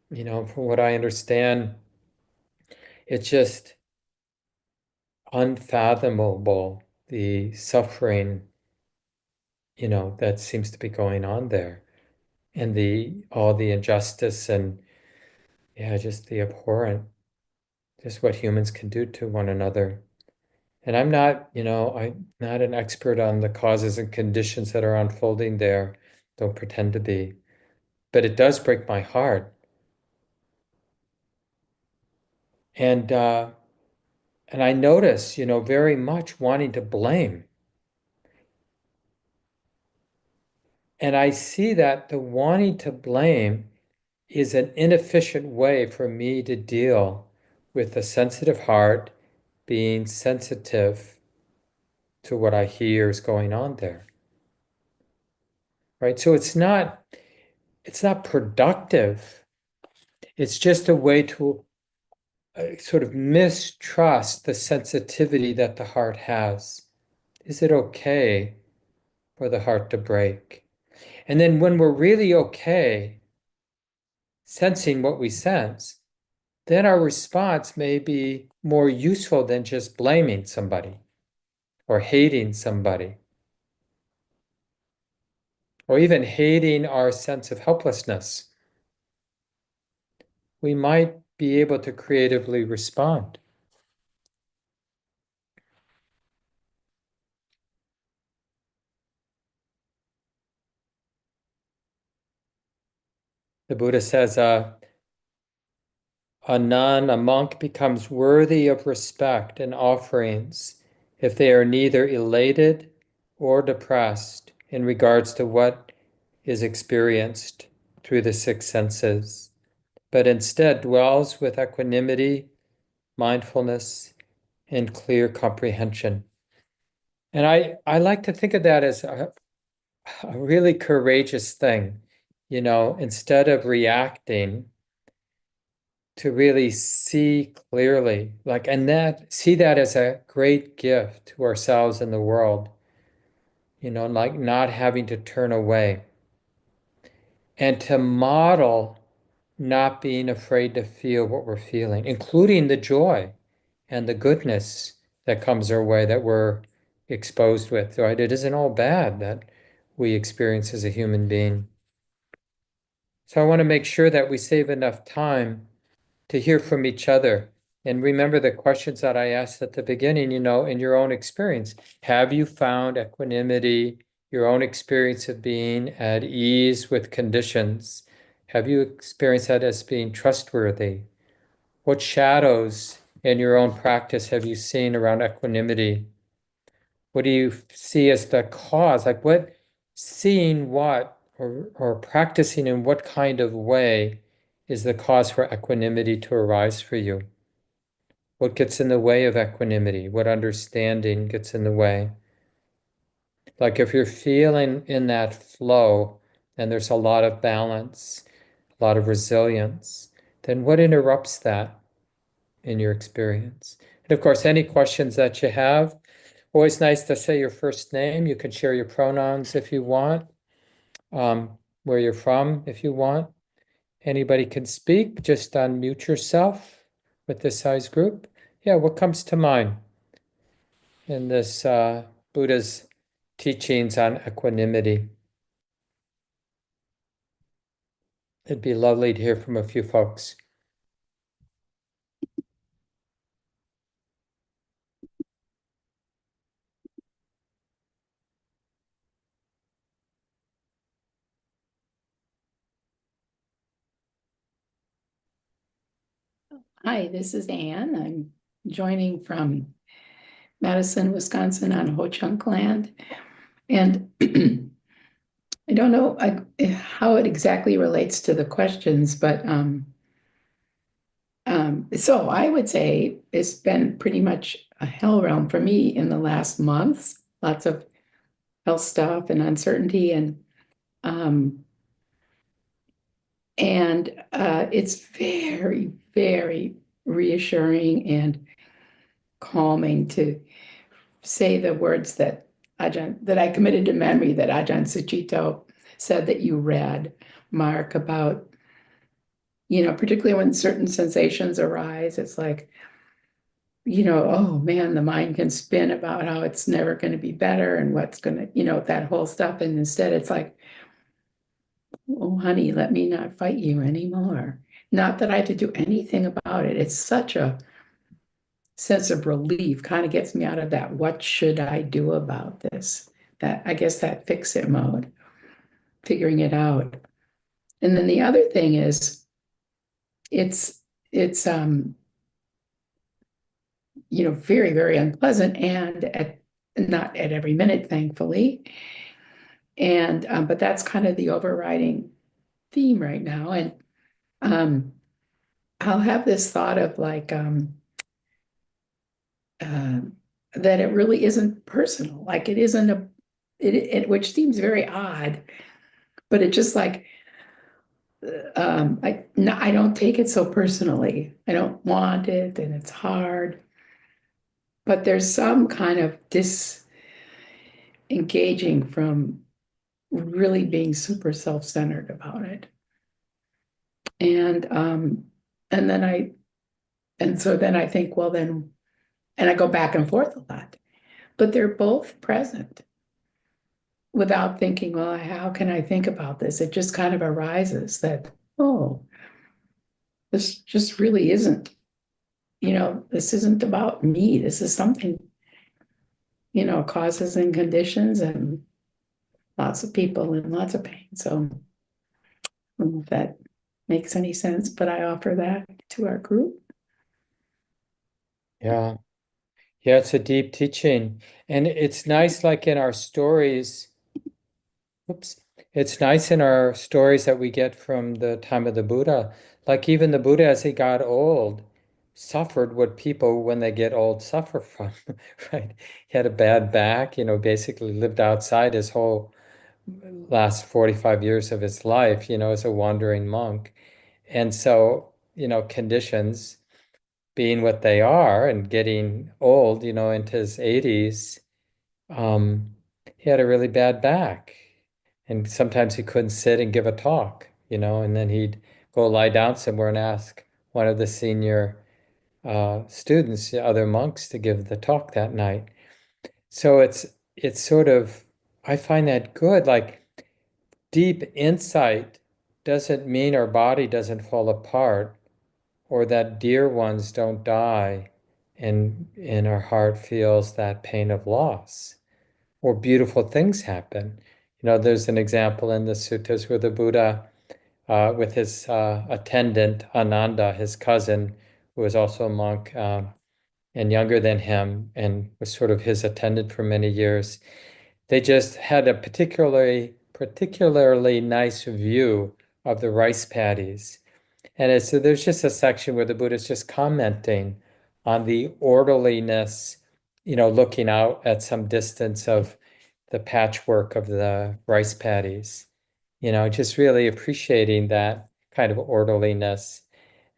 From what I understand, it's just unfathomable, the suffering, that seems to be going on there. And all the injustice and yeah, just the abhorrent, just what humans can do to one another. And I'm not an expert on the causes and conditions that are unfolding there. Don't pretend to be. But it does break my heart. And and I notice, very much wanting to blame. And I see that the wanting to blame is an inefficient way for me to deal with a sensitive heart being sensitive to what I hear is going on there. Right? So it's not productive. It's just a way to sort of mistrust the sensitivity that the heart has. Is it okay for the heart to break? And then when we're really okay, sensing what we sense, then our response may be more useful than just blaming somebody or hating somebody or even hating our sense of helplessness. We might be able to creatively respond. The Buddha says a nun, a monk becomes worthy of respect and offerings if they are neither elated or depressed in regards to what is experienced through the six senses, but instead dwells with equanimity, mindfulness, and clear comprehension. And I like to think of that as a really courageous thing, instead of reacting, to really see clearly, and that see that as a great gift to ourselves and the world, like not having to turn away and to model not being afraid to feel what we're feeling, including the joy and the goodness that comes our way that we're exposed with, right? It isn't all bad that we experience as a human being. So I want to make sure that we save enough time to hear from each other. And remember the questions that I asked at the beginning, in your own experience. Have you found equanimity, your own experience of being at ease with conditions? Have you experienced that as being trustworthy? What shadows in your own practice have you seen around equanimity? What do you see as the cause? Like what, seeing what, or practicing in what kind of way is the cause for equanimity to arise for you? What gets in the way of equanimity? What understanding gets in the way? Like if you're feeling in that flow and there's a lot of balance, a lot of resilience, then what interrupts that in your experience? And of course, any questions that you have, always nice to say your first name. You can share your pronouns if you want, where you're from if you want. Anybody can speak, just unmute yourself with this size group. Yeah, what comes to mind in this Buddha's teachings on equanimity? It'd be lovely to hear from a few folks. Hi, this is Anne. I'm joining from Madison, Wisconsin on Ho-Chunk land. And I don't know how it exactly relates to the questions, but so I would say it's been pretty much a hell realm for me in the last months. Lots of health stuff and uncertainty, um, and it's very, very reassuring and calming to say the words that I committed to memory that Ajahn Suchito said that you read, Mark, about, particularly when certain sensations arise, it's like, oh man, the mind can spin about how it's never going to be better and what's going to, that whole stuff. And instead it's like, oh, honey, let me not fight you anymore. Not that I have to do anything about it. It's such a sense of relief, kind of gets me out of that, what should I do about this? That, I guess, that fix it mode, figuring it out. And then the other thing is it's very, very unpleasant and not at every minute, thankfully. And but that's kind of the overriding theme right now. And um I'll have this thought of like uh, that it really isn't personal. Like it isn't which seems very odd, but it just like I don't take it so personally. I don't want it and it's hard. But there's some kind of disengaging from really being super self-centered about it. And and then I and so then I think, well then, and I go back and forth a lot. But they're both present without thinking, well, how can I think about this? It just kind of arises that, oh, this just really isn't, this isn't about me. This is something, causes and conditions and lots of people in lots of pain. So I don't know if that makes any sense, but I offer that to our group. Yeah. Yeah, it's a deep teaching. And it's nice, like in our stories, oops, it's nice in our stories that we get from the time of the Buddha. Like even the Buddha, as he got old, suffered what people, when they get old, suffer from, right? He had a bad back, basically lived outside his whole last 45 years of his life, as a wandering monk. And so, conditions being what they are and getting old, into his 80s, um, he had a really bad back. And sometimes he couldn't sit and give a talk, and then he'd go lie down somewhere and ask one of the senior students, the other monks, to give the talk that night. So it's sort of, I find that good. Like deep insight doesn't mean our body doesn't fall apart or that dear ones don't die and our heart feels that pain of loss or beautiful things happen. There's an example in the suttas where the Buddha, with his attendant Ananda, his cousin, who was also a monk and younger than him and was sort of his attendant for many years, they just had a particularly nice view of the rice paddies. And so there's just a section where the Buddha is just commenting on the orderliness, looking out at some distance of the patchwork of the rice paddies, just really appreciating that kind of orderliness.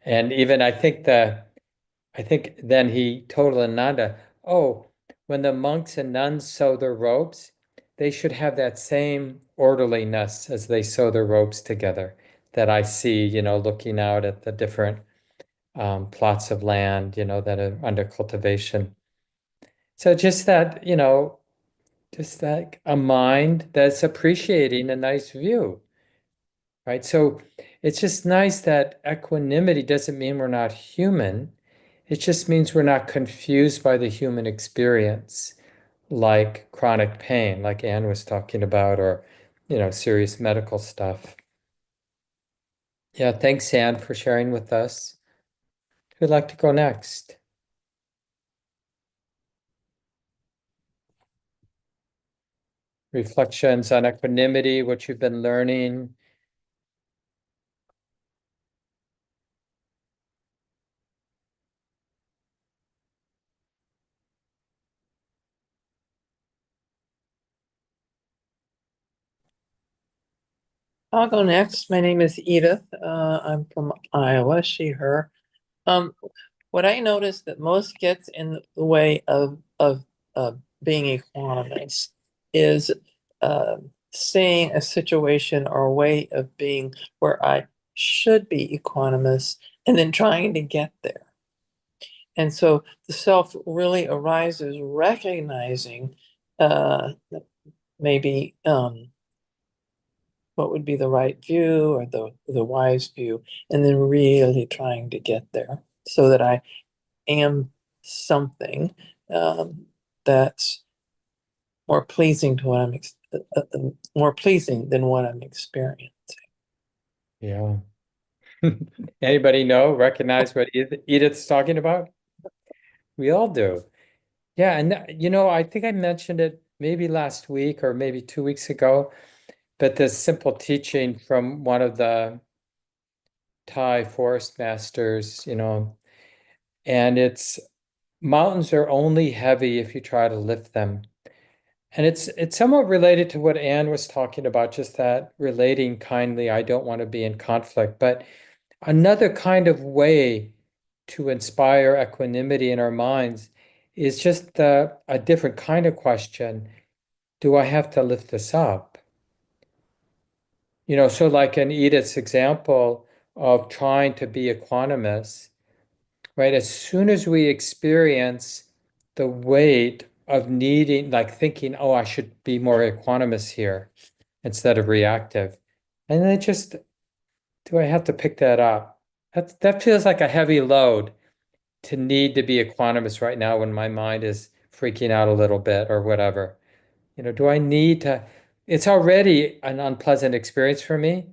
And even I think then he told Ananda, oh, when the monks and nuns sew their robes, they should have that same orderliness as they sew their robes together that I see, looking out at the different plots of land, that are under cultivation. So just that a mind that's appreciating a nice view, right? So it's just nice that equanimity doesn't mean we're not human. It just means we're not confused by the human experience, like chronic pain, like Anne was talking about, or, serious medical stuff. Yeah, thanks, Anne, for sharing with us. Who'd like to go next? Reflections on equanimity, what you've been learning. I'll go next. My name is Edith. I'm from Iowa, she, her. Um, what I notice that most gets in the way of being equanimous is seeing a situation or a way of being where I should be equanimous and then trying to get there. And so the self really arises recognizing maybe what would be the right view or the wise view, and then really trying to get there so that I am something that's more pleasing to what more pleasing than what I'm experiencing. Yeah. Anybody recognize what Edith's talking about? We all do. Yeah, and I think I mentioned it maybe last week or maybe 2 weeks ago, but this simple teaching from one of the Thai forest masters, and it's mountains are only heavy if you try to lift them. And it's somewhat related to what Anne was talking about, just that relating kindly. I don't want to be in conflict. But another kind of way to inspire equanimity in our minds is just a different kind of question. Do I have to lift this up? So like in Edith's example of trying to be equanimous, right? As soon as we experience the weight of needing, like thinking, oh, I should be more equanimous here instead of reactive. And then just, do I have to pick that up? That feels like a heavy load to need to be equanimous right now when my mind is freaking out a little bit or whatever. Do I need to? It's already an unpleasant experience for me.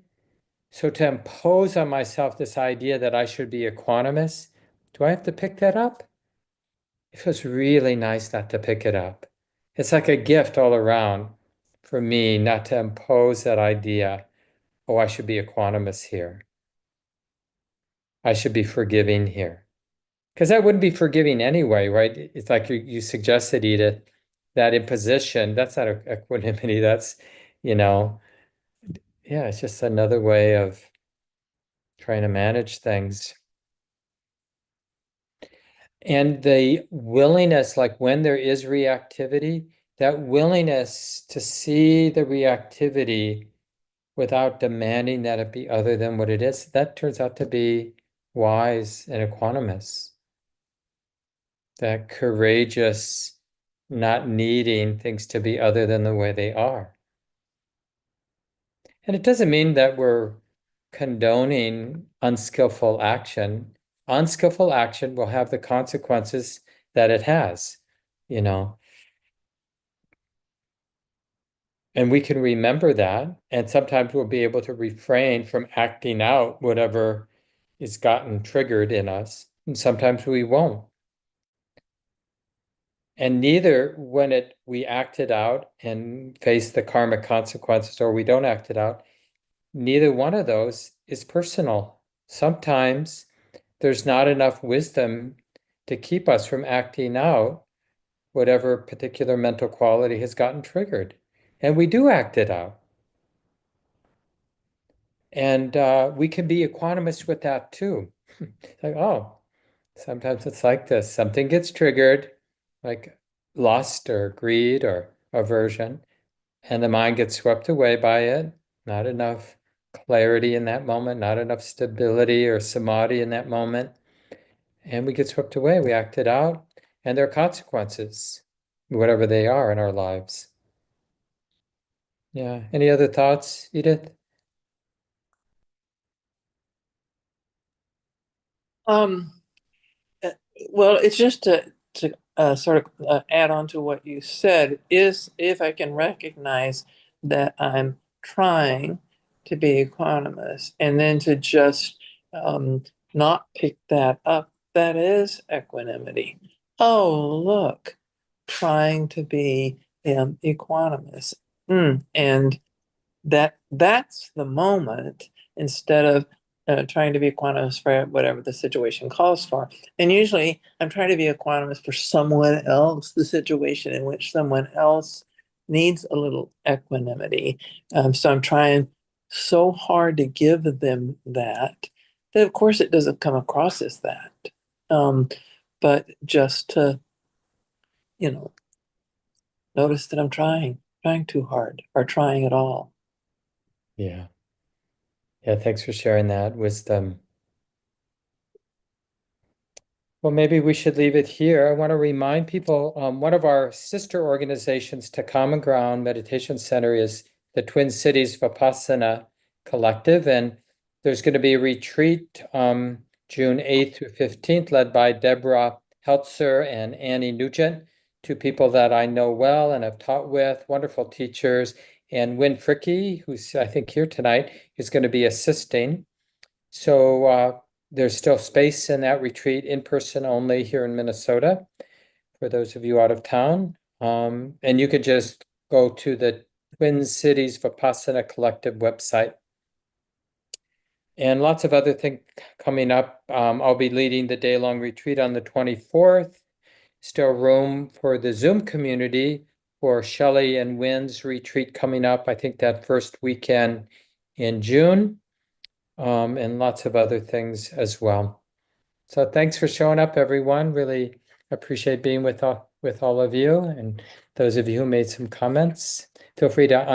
So to impose on myself this idea that I should be equanimous, do I have to pick that up? It feels really nice not to pick it up. It's like a gift all around for me not to impose that idea, oh, I should be equanimous here. I should be forgiving here. Because that wouldn't be forgiving anyway, right? It's like you suggested, Edith, that imposition, that's not equanimity. That's, you know, yeah, it's just another way of trying to manage things. And the willingness, like when there is reactivity, that willingness to see the reactivity without demanding that it be other than what it is, that turns out to be wise and equanimous. That courageous, not needing things to be other than the way they are. And it doesn't mean that we're condoning unskillful action. Unskillful action will have the consequences that it has, you know. And we can remember that. And sometimes we'll be able to refrain from acting out whatever is gotten triggered in us. And sometimes we won't. And neither when we act it out and face the karmic consequences or we don't act it out, neither one of those is personal. Sometimes there's not enough wisdom to keep us from acting out whatever particular mental quality has gotten triggered. And we do act it out. And we can be equanimous with that too. It's like, oh, sometimes it's like this. Something gets triggered, like lust or greed or aversion, and the mind gets swept away by it. Not enough clarity in that moment, not enough stability or samadhi in that moment. And we get swept away. We act it out, and there are consequences, whatever they are in our lives. Yeah. Any other thoughts, Edith? Um, uh, well, it's just to sort of add on to what you said, is if I can recognize that I'm trying to be equanimous and then to just not pick that up, that is equanimity. Oh, look, trying to be equanimous. And that's the moment, instead of trying to be equanimous for whatever the situation calls for. And usually I'm trying to be equanimous for someone else, the situation in which someone else needs a little equanimity. So I'm trying so hard to give them that of course it doesn't come across as that. But just to, you know, notice that I'm trying too hard or trying at all. Yeah. Yeah, thanks for sharing that wisdom. Well, maybe we should leave it here. I want to remind people, one of our sister organizations to Common Ground Meditation Center is the Twin Cities Vipassana Collective, and there's going to be a retreat June 8th through 15th, led by Deborah Heltzer and Annie Nugent, two people that I know well and have taught with, wonderful teachers, and Wynn Fricke, who's I think here tonight, is going to be assisting. So there's still space in that retreat, in person only here in Minnesota, for those of you out of town. And you could just go to the Twin Cities Vipassana Collective website. And lots of other things coming up. I'll be leading the day-long retreat on the 24th. Still room for the Zoom community for Shelley and Wynn's retreat coming up. I think that first weekend in June, and lots of other things as well. So thanks for showing up, everyone. Really appreciate being with all of you, and those of you who made some comments. Feel free to